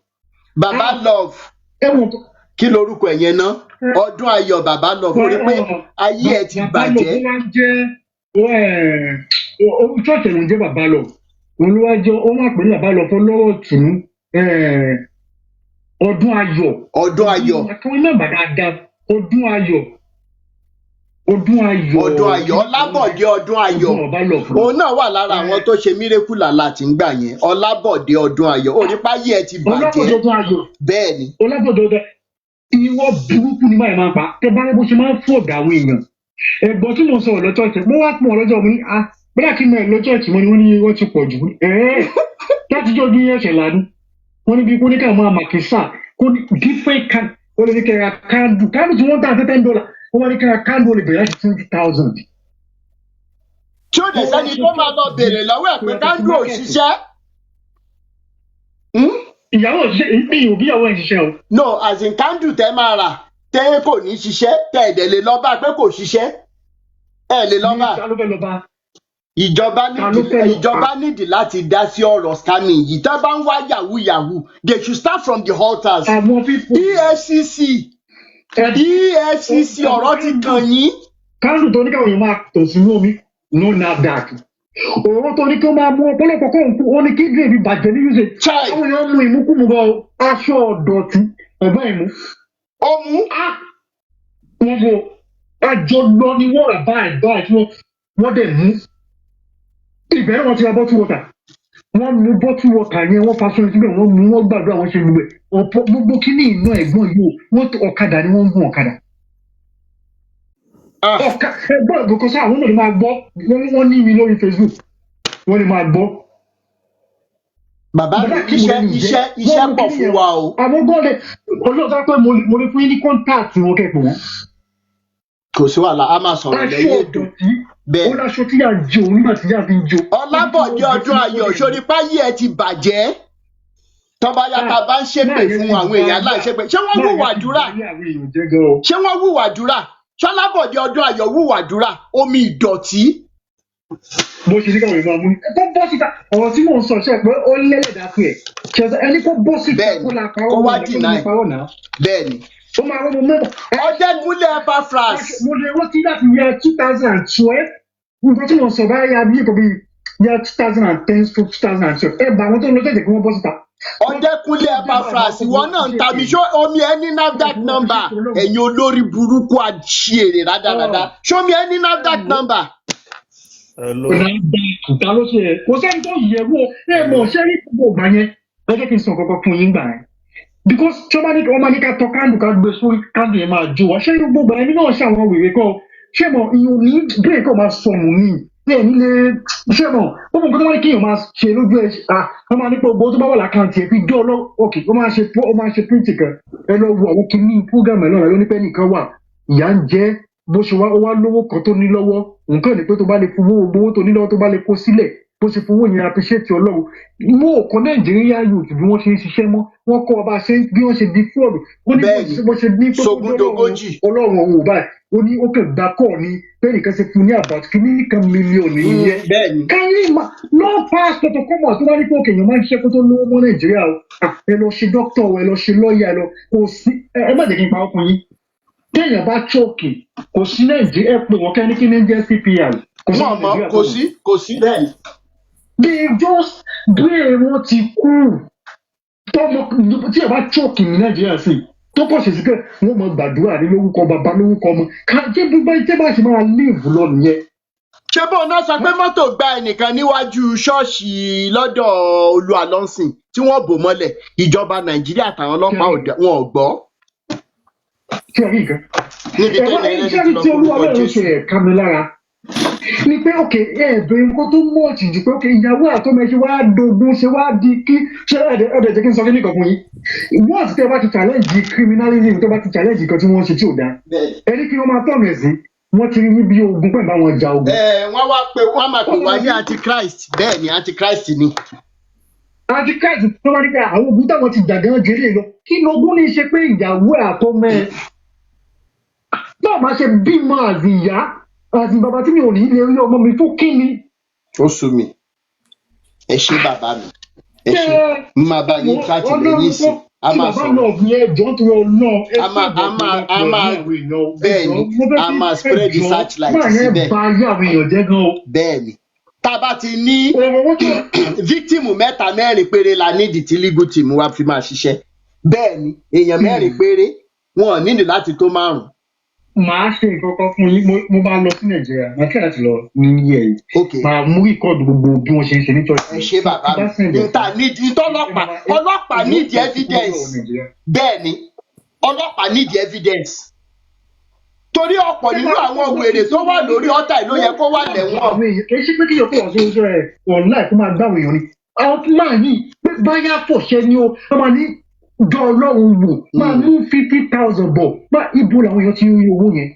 Bàbá love kí lorúkọ ẹ̀yẹn ná? Ọdún ayọ̀ bàbá love orí pé ayé ẹ̀ ti bàjẹ́. Church ló ń jẹ́ bàbá love. Olúwàjọ́ ó wà pẹ̀lú bàbá love fọlọ́rọ̀ tù ọdún ayọ̀. Ọdún ayọ̀. Àkàwọn náà bàbá dá ọdún ayọ̀. Ọdún ayọ̀ Ọlábọ̀dé ọdún ayọ̀ òun náà wà lára àwọn tó ṣe mírèkù làlá tí ń gbà yẹn Ọlábọ̀dé ọdún ayọ̀ onípáyé ẹ ti bàjẹ́ bẹ́ẹ̀ ni. Ọlábọ̀dé ọdún ìwọ burúkú ni báyìí máa ń pa tẹ bá bó ṣe máa ń fọ̀dà àwọn èèyàn ẹ̀gbọ́n tí mo sọ̀rọ̀ lọ́jọ́ ìṣẹ́ mo wá pọ̀ lọ́jọ́ mi bẹ́ẹ̀ kí n mọ̀ lọ́jọ́ ìṣẹ́ wọ́n ní wọ́n ti pọ̀ jù láti jọ́ ní ẹ̀ṣẹ̀ lánú wọ́n ní bí kó ní ká máa màkísà kó ní different can ó lè ní kẹ́ra kándù tí wọ́n tà $10 wọ́n ní kẹ́ra kándù ó lè bẹ̀rẹ̀ láti 20,000. tí ó dẹ̀ sẹ́ni tó máa lọ bèrè lọ́wọ́ ẹ̀ pé kándù ò ṣiṣẹ́. ìyàwó ìyàwó ẹ̀ ṣiṣẹ́ o. no as in kándù tẹ́ máa rà tẹ́ kò ní ṣiṣẹ́ tẹ́ ẹ̀dẹ̀ lè lọ bá pé kò ṣiṣẹ́ ẹ̀ lè lọ bá. ìjọba nídìí láti dá sí ọ̀rọ̀ scamming yìí tẹ́ bá ń wá yahoo they should start from the altars. EFCC EFCC ọ̀rọ̀ ti kàn yín. kándù tó ní káwọn èèyàn máa tọ̀ sínú omi no NAFDAC òróró tó ní kí wọ́n máa mú ọ̀pọ̀lọpọ̀ kó wọn ní kí grave bàjẹ́ ní use àwọn èèyàn mú ìmúkúmu bọ aṣọ ọ̀dọ̀tí ẹ̀gbọ́n ìmú. ó mú. wọ́n bọ àjọ lọ ní wọ́n rà báyìí tí wọ́n dẹ̀ mú ìbẹ̀rẹ̀ wọn ti ra bottle water wọ́n mú bottle water yẹn wọ́n fa sọ́yìn síbẹ̀ wọ́n mú wọ́n gbàdúrà wọ́n ṣe gbogbo ẹ̀ ọ̀pọ̀ gbogbo kíní iná ẹ̀gbọ́n yìí wọ́n ọ̀kadà ni wọ́n ń gún ọ̀kadà. ẹ̀gbọ́n ìgbòkọ sáà wọ́n lè máa gbọ́ wọ́n ní mi lórí Facebook wọ́n lè máa gbọ́. bàbá mi iṣẹ́ pọ̀ fún wa o. àwọn gbọ́dọ̀ olóòótọ́ pé mo lè fún yín ní kọ́ńtáàtì wọn kẹ́kọ̀ọ́ wọn. kò sí wàhálà a máa sọ̀rọ̀ lẹ́yìn ètò. bẹ́ẹ̀ ó láṣọ tí yà jò nígbà tí yà fi jò. Ọlábọ̀dé ọdún ayọ̀ sórí páyé ẹ ti bàjẹ́ tọ́ba yàtọ̀ bá ń ṣépè fún àwọn èèyàn láì ṣépè ṣé wọ́n wùwàdúrà ṣọlábọ̀dé ọdún ayọ̀ wùwàdúrà omi ìdọ̀tí. bó ṣe ní káwọn èèyàn máa mú kó bọ́ síta ọ̀rọ̀ tí mò ń sọ ṣe pé ó lẹ́lẹ̀dá pé ẹ̀ ṣẹ̀ṣẹ̀ ẹni kó bọ́ síta kó la parọ́ náà bẹ́ẹ̀ ni. ó máa rọ́ mo mẹ́bọ̀. Ọdẹ́kúnlé Epaphras. mo lè rántí láti yẹ 2012 nǹkan tí mo sọ bá yà bí ìkọ̀ bí yẹ 2010 to 2012 ẹ bá àwọn tó ń lọ jẹ́jẹ́ kí wọ́n bọ́ síta. Ọdẹ́kúnlé Epaphras ìwọ náà ń ta mi ṣó omi ẹ ní NAFDAC number ẹ̀yin olórí burúkú àṣìírè rádaràda ṣó mi ẹ ní NAFDAC number. ta ló ṣe kò sẹ́ni tó yẹ wo ẹ mọ̀ ṣé ní gbogbo ìgbà yẹn ẹ jẹ́ kí n sọ kọ́kọ́ fún yín gbà yẹn because tí wọ́n bá ní ká tọ́ kándù ká gbé sórí kándù yẹn máa jó wa ṣé ní gbogbo ẹni náà ṣàwọn wèrè kọ́ ṣé mọ̀ ìyún ní bírèkì ọ̀ máa sọnù ní bẹ́ẹ̀ nílé ṣé mọ̀ ó mọ̀ nǹkan tó wá ní kéèyàn máa ṣe lójú ẹ̀ wọ́n máa ní pé gbogbo tó bá wà lákàntì ẹ̀ fi jọ́ ọlọ́ òkè ó máa ṣe print kan ẹ lọ wo àwọn kìíní program ẹ̀ lọ́la lónípẹ́ nìkan wà ìyá ń jẹ́ bó ṣe wá ó wá lówó kan tó ní lọ́wọ́ nǹkan ní pé tó bá lè fowó gbowó tó ní lọ́wọ́ tó bá lè kó sílẹ̀ bó ṣe fowó yẹn appreciate Ọlọ́run mú òkan Nàìjíríà youth bí wọ́n ṣe ń ṣiṣẹ́ mọ́ wọ́n kọ́ ọba ṣe bí wọ́n ṣe di fọ́ọ̀lù wọ́n ní bó ṣe ní pé Ọlọ́run òun ò báyìí ó ní ó kàn gbà kọ́ ni pé nìkan ṣe fún ní about kí nìkan mílíọ̀nù yẹn kárí lọ́ọ́ pass protocol tó wá ní pé òkè èèyàn máa ń ṣiṣẹ́ kó tó lówó mọ́ Nàìjíríà o ẹ lọ ṣe dókítà ẹ lọ ṣe lọ́ọ̀yà ẹ lọ kò sí ẹ má jẹ́ kí n pa ọkùnrin téèyàn bá chóòkì kò sí Nàìjíríà ẹ pé wọ́n kẹ́ni kí ní jẹ́ CPR kò sí bẹ́ẹ̀. they just gbé wọn ti kú tọmọ tí ẹ bá chóòkì ní Nàìjíríà sí tó pọ̀ ṣèṣì pé wọ́n mọ gbàdúrà ní lórúkọ bàbá lórúkọ ọmọ kájẹ́ bí bá ṣe máa léèvù lọ nìyẹn. ṣé bóun náà sọ pé mọ́tò gba ẹnìkan níwájú ṣọ́ọ̀ṣì lọ́dọ̀ Olúalọ́sìn tí wọ́n bò mọ́lẹ̀ ìjọba Nàìjíríà àtàwọn ọlọ́pàá wọn ò gbọ́. kí ẹ rí nǹkan ẹ̀rọ tí Olúwalọ́run ṣe ẹ̀ka mi lára ni pé òkè ẹ̀ẹ́dùn nǹkan tó mọ̀ ọ̀tì jù pé òkè ìyàwó àtọ́mẹ́ṣe wá dogun ṣe wá di kí ṣé ẹ̀ẹ́dẹ̀ jẹ́ kí n sọ kí nìkan fún yín wọ́n ti tẹ́ bá ti challenge criminalism tó bá ti challenge nǹkan tí wọ́n ṣe tí ò dáa ẹni kí wọ́n máa tọ̀nù ẹ̀sìn wọ́n ti rí níbi ogun pẹ̀lú àwọn ìjà ogun. wọ́n máa pè wá ní antichrist bẹ́ẹ̀ ni antichrist ni. antichrist tó wá ní pé àwọn ogun táwọn ti jà gan jèrè lọ kí lógún ní í ṣe pé ìyàwó àtọ́mẹ́ náà máa ṣe bímọ àzìyá àti bàbá tí mi ò ní ilé orí ọmọ mi fún kí ni. ó sú mi ẹ ṣé bàbá mi ẹ ṣé máa bá yín káàtì lẹ́yìn sí a máa sọ a máa spread the searchlight síbẹ̀ bẹ́ẹ̀ ni tá a bá ti ní victim mẹ́ta mẹ́rin péré la nídìí tí legal team wa fi máa ṣiṣẹ́ bẹ́ẹ̀ ni èèyàn mẹ́rin péré wọn ò nílò láti tó 5. màá ṣe nǹkan kan fún yín mo bá lọ sí Nàìjíríà màá kí láti lọ ní iye yìí màá mú ìkọọdù gbogbo bí wọn ṣe ń ṣe ní church. ẹ ṣé bàbá mi níta nídìí ọlọ́pàá nídìí evidence bẹ́ẹ̀ ni ọlọ́pàá nídìí evidence torí ọ̀pọ̀ nínú àwọn wèrè tó wà lórí ọ̀tá ìlú yẹ kó wà lẹ́wọ̀n. kì í ṣe pé kí yọkọ wọn ṣe ojú ẹ online kó máa gbáwò èèyàn ni àwọn tó máa yìí pé báyà fọṣẹ ni ó máa ní jọ Ọlọ́run wò máa mú 50,000 bọ̀ bá ibo làwọn èèyàn ti rí owó yẹn.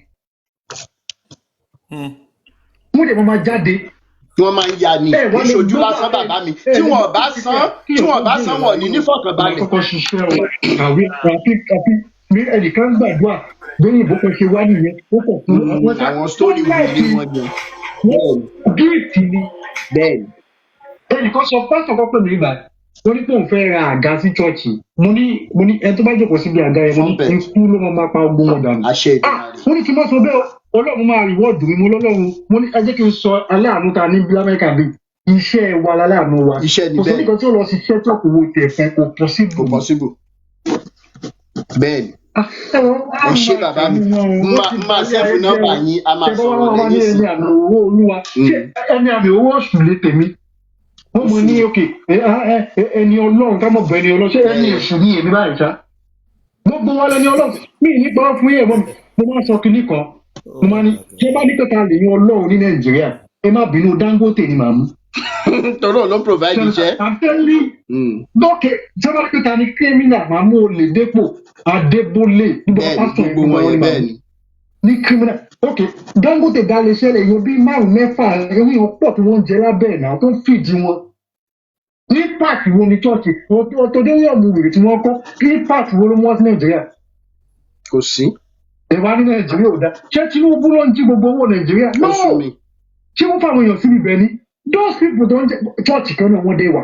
wọ́n dẹ̀ máa jáde. wọ́n máa ń ya ni ìṣojú lásán bàbá mi tí wọ́n bá san wọ́n ní nífọ̀kànbalẹ̀. kọ́kọ́ ṣiṣẹ́ o àwí àfi ní ẹnìkan gbàdúrà lórí ìbò kan ṣe wá nìyẹn ó kọ̀ fún àwọn sítórì wíìlì wọn yẹn. géètì ni bẹ́ẹ̀ni. ẹnìkan sọ pásítọ̀ kan pè mí ìgbà ó ní pé òun fẹ́ ra àga sí chọ́ọ̀chì mo ní ẹni tó bá jókòó síbi àga yẹn mo ní ikú ló máa pa ogun wọn dànù. mo ní kí n má sọ bẹ́ẹ̀ ọlọ́run máa rìwọ́ọ̀dù mi mo lọ́lọ́run mo ní ẹ jẹ́ kí n sọ aláàánú ta ní Amẹ́ríkà bíi iṣẹ́ wa láláàánú wa kò sí nìkan tí ó lọ sí iṣẹ́ tó kò wo tẹ̀ fún kò possible. bẹ́ẹ̀ni ẹ ṣé bàbá mi máa ṣẹ́fù nọ́mbà yín a máa sọ̀rọ̀ lẹ́yìn sí. ẹni àmì owó ọ̀sùn lè tèmi wọ́n mọ ní òkè ẹni ọlọ́run ká mọ̀ bọ̀ ẹni ọlọ́run ṣé ẹni èṣù ní èmi báyìí ṣá gbogbo wa lẹni ọlọ́run mí nípa fún yẹn mo máa sọ kinní kan mo máa ní ṣé bá ní pẹ́ta lè yan ọlọ́run ní Nàìjíríà ẹ má bínú Dangote ni màmú. tọ́lọ́ ló provide iṣẹ́. àtẹ́lí lókè tí wọ́n bá ní pẹ́ta ní kírímìnà màmú olè dépò Adébólè nígbà pásítọ̀ gbogbo wọn yẹn bẹ́ẹ̀ ni. ní kírímìnà ok Dangote dá lè ṣẹlẹ̀ èèyàn bíi 5-6 ewé yẹn pọ̀ tí wọ́n ń jẹ lábẹ́ ẹ̀ náà tó ń fìdí wọn ní páàkì wo ni chọ́ọ̀chì ọ̀tọ̀dẹ́yọ̀mù wèrè tí wọ́n kọ́ ní páàkì wo ló mú wá sí Nàìjíríà. kò sí. ẹ̀wá ní Nàìjíríà ò dá ṣé Tinubu ló ń jí gbogbo owó Nàìjíríà náà ṣé wọ́n fáwọn èèyàn síbi bẹ́ẹ̀ ni those people tó ń jẹ chọ́ọ̀chì kan náà wọ́n dé wà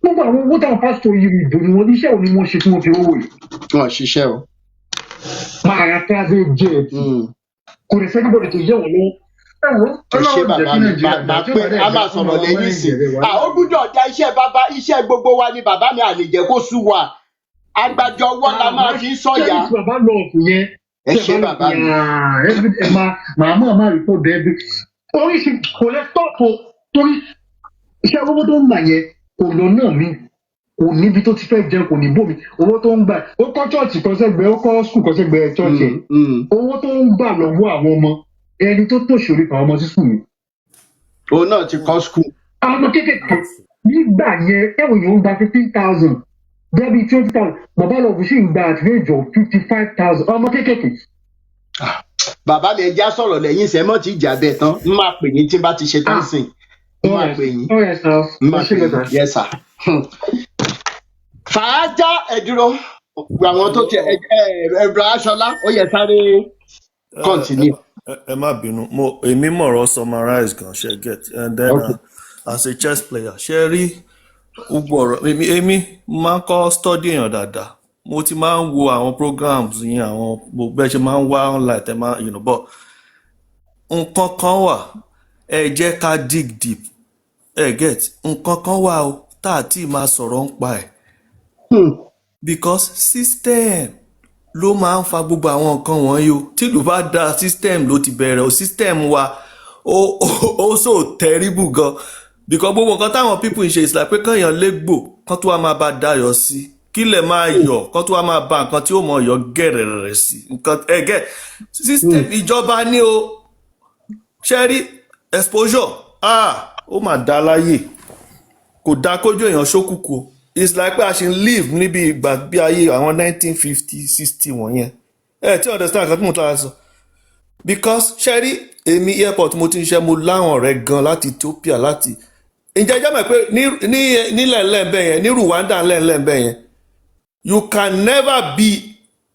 gbogbo àwọn owó táwọn pásítọ̀ yìí ìbò ni wọ́n iṣẹ́ òní wọ́n ṣe tí wọ́n fi owó yìí. wọn ṣiṣẹ́ o. máa ra private jet kò lè sẹ́ni bọ̀dẹ̀ tó yẹ wọ́n lọ́wọ́. ẹ ṣé bàbá mi máa pé a máa sọ̀rọ̀ lẹ́yìn sí ó gbúdọ̀ já iṣẹ́ gbogbo wa ni bàbá mi àlejò kó sú wa agbájọ ọwọ́ la máa fi sọ̀yà. ẹ ṣé bàbá mi. màmá rí kó dẹ́bi oríṣi kò lè tọ́pọ̀ torí iṣẹ́ owó tó ń gbà yẹn kò lọ náà mi kò níbi tó ti fẹ́ jẹun kò ní bòmí owó tó ń gbà ó kọ́ chọ́ọ̀chì kan sẹ́gbẹ̀ẹ́ ó kọ́ skul kan sẹ́gbẹ̀ẹ́ chọ́ọ̀chì owó tó ń gbà lọ́wọ́ àwọn ọmọ ẹni tó tòṣòrí kan ọmọ sí skul yìí. òun náà ti kọ́ skul. àwọn ọmọ kékeré nígbà yẹn ẹ̀wọ̀n yìí ó ń gba 15,000 bẹ́ẹ̀ bíi 20,000 bàbá lọ́ọ̀bù sì ń gba àtìlẹ́jọ 55,000 ọmọ kékeré. bàbá mi ẹja sọ̀rọ̀ lẹ́yìn sẹ́mọ́ tí ìjà bẹ̀ tán ń máa pè ní tí bá ti ṣe tán sìn ń máa pè yín ń máa pè yín yes sir. fàájà ẹ̀dúró àwọn tó ti ẹ̀bùrọ̀ aṣọlá ó yẹ sáré continue. ẹ má bínú èmi mọ̀rọ̀ summarize gan ṣe get and then as a chess player ṣe rí gbogbo ọ̀rọ̀ èmi máa ń kọ́ study èèyàn dáadáa mo ti máa ń wo àwọn programs yín àwọn gbogbo ẹ ṣe máa ń wá online tẹ máa bọ̀ nǹkan kan wà ẹ jẹ́ ká dig deep ẹ get nǹkan kan wà o tá a ti máa sọ̀rọ̀ ń pa ẹ̀ because system ló máa ń fa gbogbo àwọn nǹkan wọ̀nyí o tí ìlú bá da system ló ti bẹ̀rẹ̀ o system wa ó so terrible gan because gbogbo nǹkan táwọn people ń ṣe is like pé kányàn légbò kán tó wá máa bá dayọ̀ sí kílẹ̀ máa yọ̀ kán tó wá máa ba nǹkan tí ó mọ̀ yọ̀ gẹ̀rẹ̀rẹ̀ sí nǹkan ẹ̀gẹ́ system ìjọba ní o ṣe rí exposure ó mà dá láyè kò dá kójú èèyàn ṣókùkù it's like pé a ṣe ń live níbi ìgbà bí ayé àwọn 1950 60 wọ̀nyẹn tí understand nǹkan tí mo tọ́ra sọ because ṣe rí èmi airport mo ti ń ṣe mo láwọn ọ̀rẹ́ gan láti Ethiopia láti ǹjẹ́ ẹjọ́ mọ̀ pé nílẹ̀ ńlẹ̀ yẹn ní Rwanda ńlẹ̀ yẹn you can never be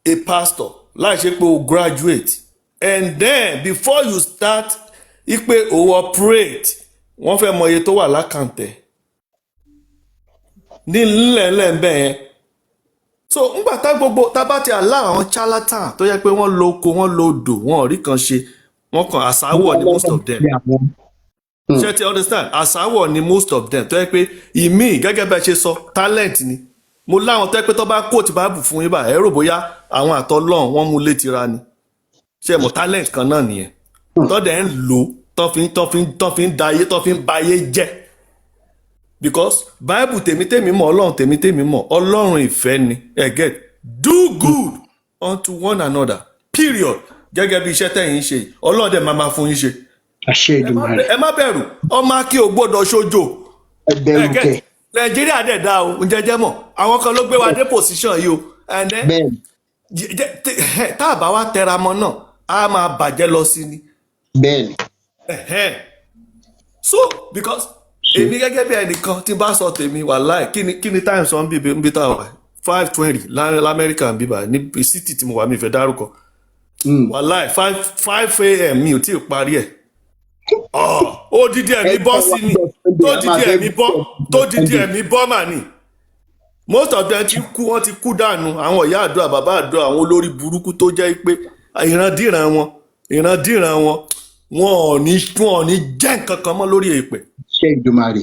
a pastor láì ṣe pé o graduate and then before you start ipe o operate wọ́n fẹ́ mọ iye tó wà lákàntẹ̀ ní ńlẹ̀ yẹn so ńgbà tá gbogbo tá bá ti àlá àwọn charlatan tó yẹ pé wọ́n lo oko wọ́n lo odò wọn ò rí kan ṣe wọ́n kàn àsáwọ̀ ni most of them ṣe ti understand àsáwọ̀ ni most of them tó yẹ pé ìmí gẹ́gẹ́ bẹ́ẹ̀ ṣe sọ talent ni mo láwọn tó yẹ pé tó bá kóòtù bá bù fún yín bá ẹ̀rọ bóyá àwọn àtọ́lọ́hún wọ́n mú létí ra ni ṣe mọ̀ talent kan náà nìyẹn tó dẹ̀ ń lò tó fi ń da ayé tó fi ń ba ayé jẹ́ because bible tèmítèmí mọ̀ ọlọ́run tèmítèmí mọ̀ ọlọ́run ìfẹ́ ni get do good unto one another period gẹ́gẹ́ bí iṣẹ́ tẹ̀yin ṣe ọlọ́run dẹ̀ máa fún yín ṣe. ẹ má bẹ̀rù ọmọ akí ò gbọ́dọ̀ ṣojo get nàìjíríà dẹ̀ dá o jẹjẹ mọ̀ àwọn kan ló gbé wa dé position yìí o and then tá a bá wa tẹra mọ́ náà a máa bàjẹ́ lọ sí ni. bẹ́ẹ̀ni. so because èmi gẹ́gẹ́ bí ẹnìkan tí bá sọ tèmi wàláì kí ni time sọ ń bí tá a wà 5:20 lamẹ́ríkà ń bíbà ní city tí mo wà mí fẹ́ dárúkọ wàláì 5 a.m. mi ò tí ì parí ẹ̀ ó dídí ẹ̀mí bọ́ sí mi tó dídí ẹ̀mí bọ́ mà ní most of them ti kú, wọ́n ti kú dànù, àwọn ìyá àdúrà bàbá àdúrà, àwọn olórí burúkú tó jẹ́ pé ìrandíran wọn wọn ò ní jẹ́ nǹkan kan mọ́ lórí èèpẹ̀. àṣẹ Èdùmàrè,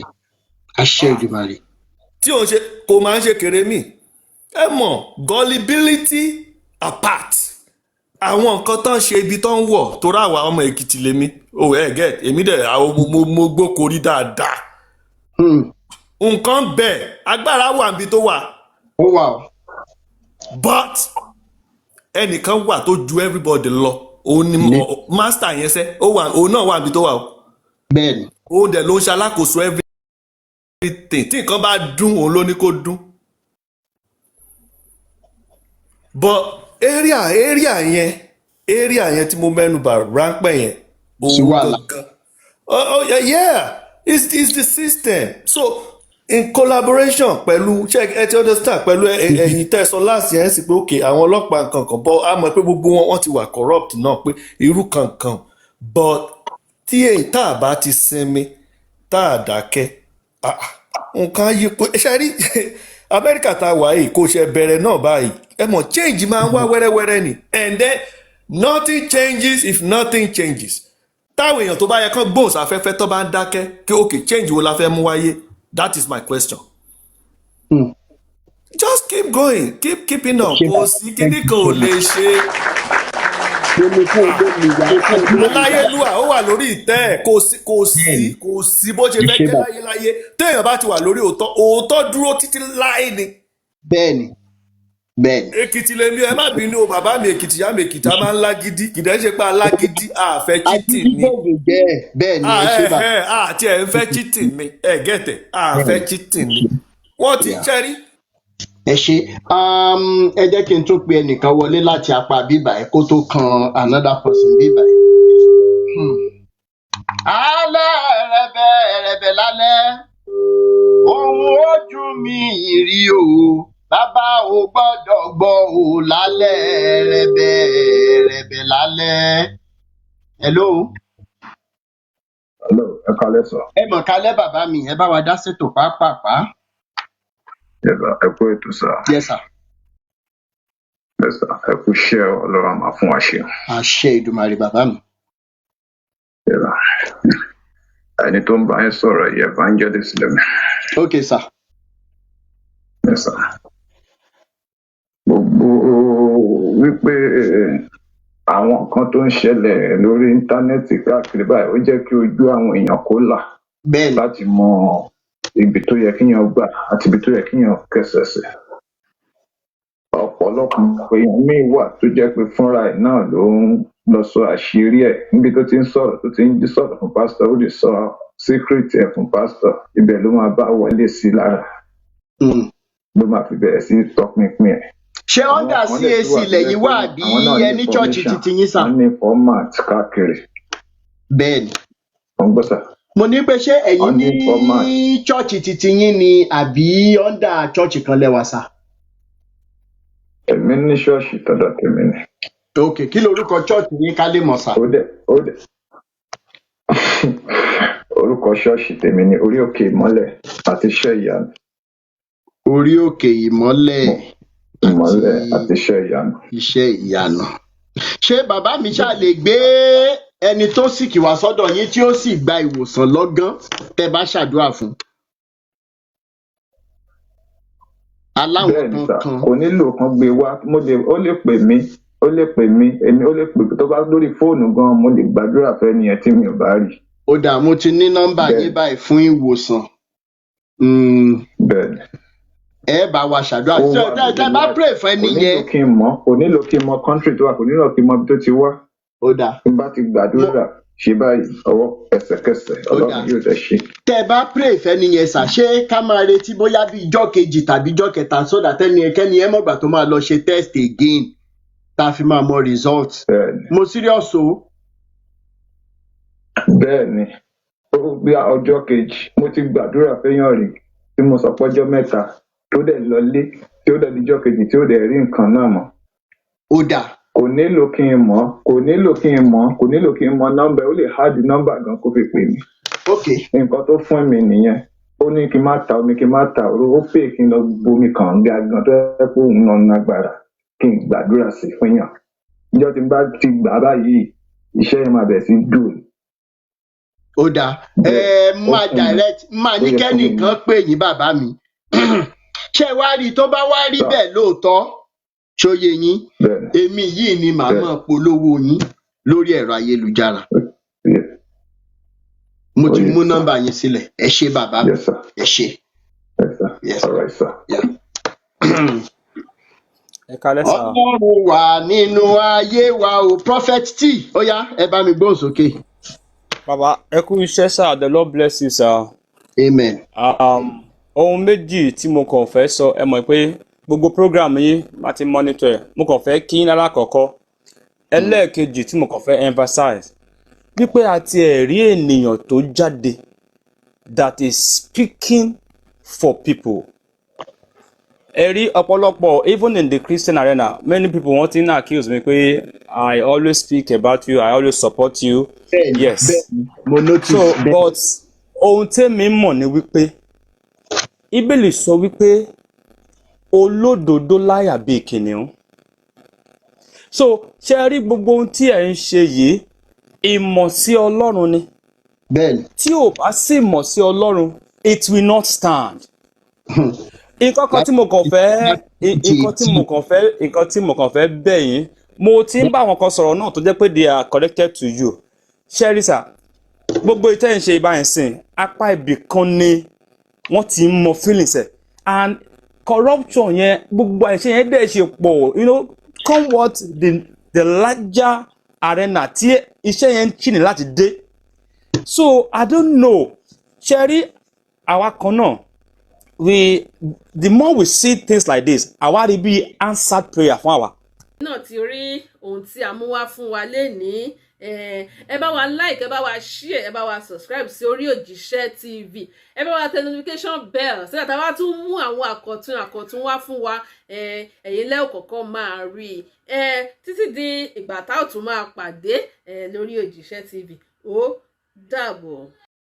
àṣẹ Èdùmàrè. tí òun ṣe kò máa ń ṣe kéré mi, ẹ mọ̀ gullibility apart, àwọn nǹkan tó ń ṣe ibi tó ń wọ̀ tó ráwa ọmọ Èkìtì lèmi get èmi dẹ̀ àwọn mo gbókorí dáadáa. nǹkan bẹ́ẹ̀ agbára wà níbi tó wà. ó wà o. but ẹnìkan wà tó ju everybody lọ, òun ni master yẹn sẹ́, òun náà wà níbi tó wà o. bẹ́ẹ̀ni. òun dẹ̀ ló ń ṣalákòóso everything, tí nǹkan bá dún òun ló ní kó dún. but area yẹn tí mo mẹ́nu bà ráńpẹ́ yẹn òun gangan. Yeah, it's the system. So in collaboration pẹ̀lú ẹ ti understand pẹ̀lú ẹ̀yin tẹ̀sán láti ẹ̀ sì pé ok àwọn ọlọ́pàá kankan bọ́ a mọ̀ pé gbogbo wọn ti wà corrupt náà pé irú kankan, but tí èyí tá a bá ti sinmi tá a dákẹ́ nǹkan yí pé ṣe rí Amẹ́ríkà tá a wà yìí kò ṣe bẹ̀rẹ̀ náà báyìí ẹ mọ̀ change máa ń wá wẹ́rẹ́wẹ́rẹ́ ni, and then nothing changes if nothing changes. táwọn èèyàn tó bá yẹ kán gbóhùn sáfẹ́fẹ́ tó bá ń dákẹ́ kí ok change wo la fẹ́ mú wáyé. That is my question. Just keep going, keep keeping up. Kò sí kíní kan ò lè ṣe. Aláyélúwà ó wà lórí ìtẹ́ ẹ̀, kò sí bó ṣe fẹ́ jẹ́ láyé. Téèyàn bá ti wà lórí òótọ́ dúró títí láé ni. Bẹ́ẹ̀ni. Èkìtì lèmi ẹ má bínú o, bàbá mi Èkìtì, ìyá mi Èkìtì, a máa ń lágídí, kì í dẹ́ ṣe pé alágídí àfẹ́ cheating ni. Bẹ́ẹ̀ni ẹ ṣe bá. Àti ẹ̀ ń fẹ́ cheating ni, ẹ gẹ̀tẹ̀, àfẹ́ cheating ni. Wọ́n ti ṣẹ́rí. Ẹ ṣe ẹ jẹ́ kí n tó pe ẹnìkan wọlé láti apá bíbà ẹ kó tó kan another person bíbà ẹ. Alẹ́ rẹ̀bẹ̀ lálẹ́, ohun ojú mi ìrí o. Bàbá ò gbọ́dọ̀ gbọ́ ò lálẹ́ rẹ̀bẹ̀ lálẹ́. Hello. Hello, ẹ kálẹ́ sọ. Ẹ mọ̀ kálẹ́ bàbá mi, ẹ bá wa dá ṣètò pàápàá. Ẹ kú ètò sá. Yes sir. Yes sir, ẹ kú iṣẹ́ Ọlọ́run máa fún wa ṣe. Àṣẹ Èdùmàrè bàbá mi. Ẹni tó ń bá yín sọ̀rọ̀ yẹ evangelist lẹ́nu. Okay sir. Yes sir. Gbogbo wípé àwọn nǹkan tó ń ṣẹlẹ̀ lórí íńtánẹ́ẹ̀tì káàkiri báyìí ó jẹ́ kí ojú àwọn èèyàn kó là láti mọ ibi tó yẹ kíyàn gbà àti ibi tó yẹ kíyàn kẹsẹ̀ sí. Ọ̀pọ̀lọpọ̀ èèyàn míì wà tó jẹ́ pé fúnra ẹ̀ náà ló ń lọ sọ àṣírí ẹ̀ níbi tó ti ń sọ̀rọ̀ tó ti ń sọ̀rọ̀ fún pásítọ̀ ó lè sọ secret ẹ̀ fún pásítọ̀, ibẹ̀ ló máa bá wọlé sí lára. Ló máa fi bẹ̀rẹ̀ sí tọpinpin ẹ̀. Ṣé ọ́ndà CAC lẹ́yìn wà bí ẹni chọ́ọ̀chì titi yín sà? Wọ́n ní format káàkiri. Bẹ́ẹ̀ni. Wọ́n gbọ́ sà. Mo ní pé ṣé ẹ̀yin ní chọ́ọ̀chì titi yín ni àbí ọ́ndà chọ́ọ̀chì kan lẹ́wà sà? Èmi ní ṣọ́ọ̀ṣì tọ́dọ̀ tèmi ni. Ok, kí lorúkọ chọ́ọ̀chì yín ká lè mọ̀ sà? Ó dẹ̀. Orúkọ ṣọ́ọ̀ṣì tèmi ni Orí Òkè Ìmọ́lẹ̀ àti Iṣẹ́ Ìyanu. Orí Òkè Ìmọ́lẹ̀ àti Iṣẹ́ Ìyanu. Iṣẹ́ Ìyanu. Ṣé bàbá mi ṣáà lè gbé ẹni tó sì kì wá sọ́dọ̀ yín tí ó sì gba ìwòsàn lọ́gán tẹ́ bá ṣàdúrà fún? Aláwọ̀ kankan. Kò nílò kan gbé wá, ó lè pè mí, èmi ó lè pè tó bá lórí fóònù gan mo lè gbàdúrà fẹ́ nìyẹn tí mi ò bá rí. Ó dà, mo ti ní nọ́mbà yín báyìí fún ìwòsàn. Bẹ́ẹ̀ni. Ẹ bá wa ṣàdúrà. Ṣé bá pray fún ẹni yẹn? Kò nílò kí n mọ country tó wà, kò nílò kí n mọ ibi tó ti wá. Ó dà. Bí n bá ti gbàdúrà ṣe báyìí ọwọ́ ẹsẹ̀kẹsẹ̀ Ọlọ́run yóò dẹ̀ ṣe. Tẹ́ bá pray fẹ́ni yẹn sà, ṣé ká máa retí bóyá bí ijọ́ kejì tàbí ijọ́ kẹta so that kẹ́ni ẹ mọ̀gbà tó máa lọ ṣe test again tá a fi máa mọ result. Mo serious o. Bẹ́ẹ̀ni, ó bí ọjọ́ kejì mo ti gbàdúrà fẹ́yàn rí tí mo sọ pọ́jọ́ mẹ́ta tó dẹ̀ lọlé tí ó dẹ̀ díjọ́ kejì tí ó dẹ̀ rí nǹkan náà mọ́. Ó dà. Kò nílò kí n mọ̀ nọ́mbà, ó lè háàdì nọ́mbà gan kó fi pè mí. Ok. Nǹkan tó fún mi nìyẹn. ó ní kí n má ta omi kí n má ta òróró ó pè kí n lọ bomi kàn gan tó yẹ pé òun náà nágbára kí n gbàdúrà sí fún yàn ìjọ tí n bá ti gbà báyìí iṣẹ́ yẹn máa bẹ̀ sí dùn. ó dáa máa direct máa ní kẹ́nìkan pè yín bàbá mi ṣé wá rí tó bá wá rí bẹ́ẹ̀ lóòótọ́ ṣóye yín èmi yìí ni màá máa polówó yín lórí ẹ̀rọ ayélujára mo ti mú nọ́mbà yín sílẹ̀ ẹ ṣé bàbá mi ẹ ṣé. Ọlọ́run wà nínú ayé wa o Prophet T ó yá ẹ bá mi gbóhùn sókè. Bàbá ẹ kú iṣẹ́ sir, the Lord bless you sir. Amen. Ohun méjì tí mo kàn fẹ́ sọ ẹ mọ̀ pé gbogbo program yìí máa ti monitor ẹ̀ mo kàn fẹ́ kí lára kọ̀ọ̀kọ́ ẹlẹ́ẹ̀kejì tí mo kàn fẹ́ emphasize wípé àti ẹ̀rí ènìyàn tó jáde that is speaking for people. Ẹ̀rí ọ̀pọ̀lọpọ̀ even in the Christian arena many people wọ́n ti ń accuse me pé I always speak about you, I always support you. Yes. So but ohun tèmi mọ̀ ni wípé Bíbélì sọ wípé olódodo láyà bíi kìnìún. So ṣe rí gbogbo ohun tí ẹ̀ ń ṣe yìí ìmọ̀ sí Ọlọ́run ni. Tí ò bá sí ìmọ̀ sí Ọlọ́run it will not stand. Nǹkan tí mo kàn fẹ́ bẹ̀ yín mo ti ń bá àwọn kan sọ̀rọ̀ náà tó jẹ́ pé they are connected to you. Sherisa gbogbo ìtẹ́ ń ṣe ìbáyìí sìn apá ibì kan ni wọ́n ti ń mọ feelings ẹ̀ and corruption yẹn gbogbo àìṣe yẹn dẹ̀ ṣe pọ̀ come what the larger arena tí iṣẹ́ yẹn ń chìnì láti dé. So I don't know ṣẹ́rí àwa kan náà the more we see things like this àwa rí bí answered prayer fún àwa. náà ti rí ohun tí a mú wá fún wa lénìí ẹ bá wa like ẹ bá wa share ẹ bá wa subscribe sí orí Òjíṣẹ́ TV ẹ bá wa tẹ notification bell so that a bá tún mú àwọn àkọ̀tun wá fún wa ẹ̀yin lẹ́ kọ́kọ́ máa rí títí di ìgbà tá ò tún máa pàdé lórí Òjíṣẹ́ TV ó dàbọ̀.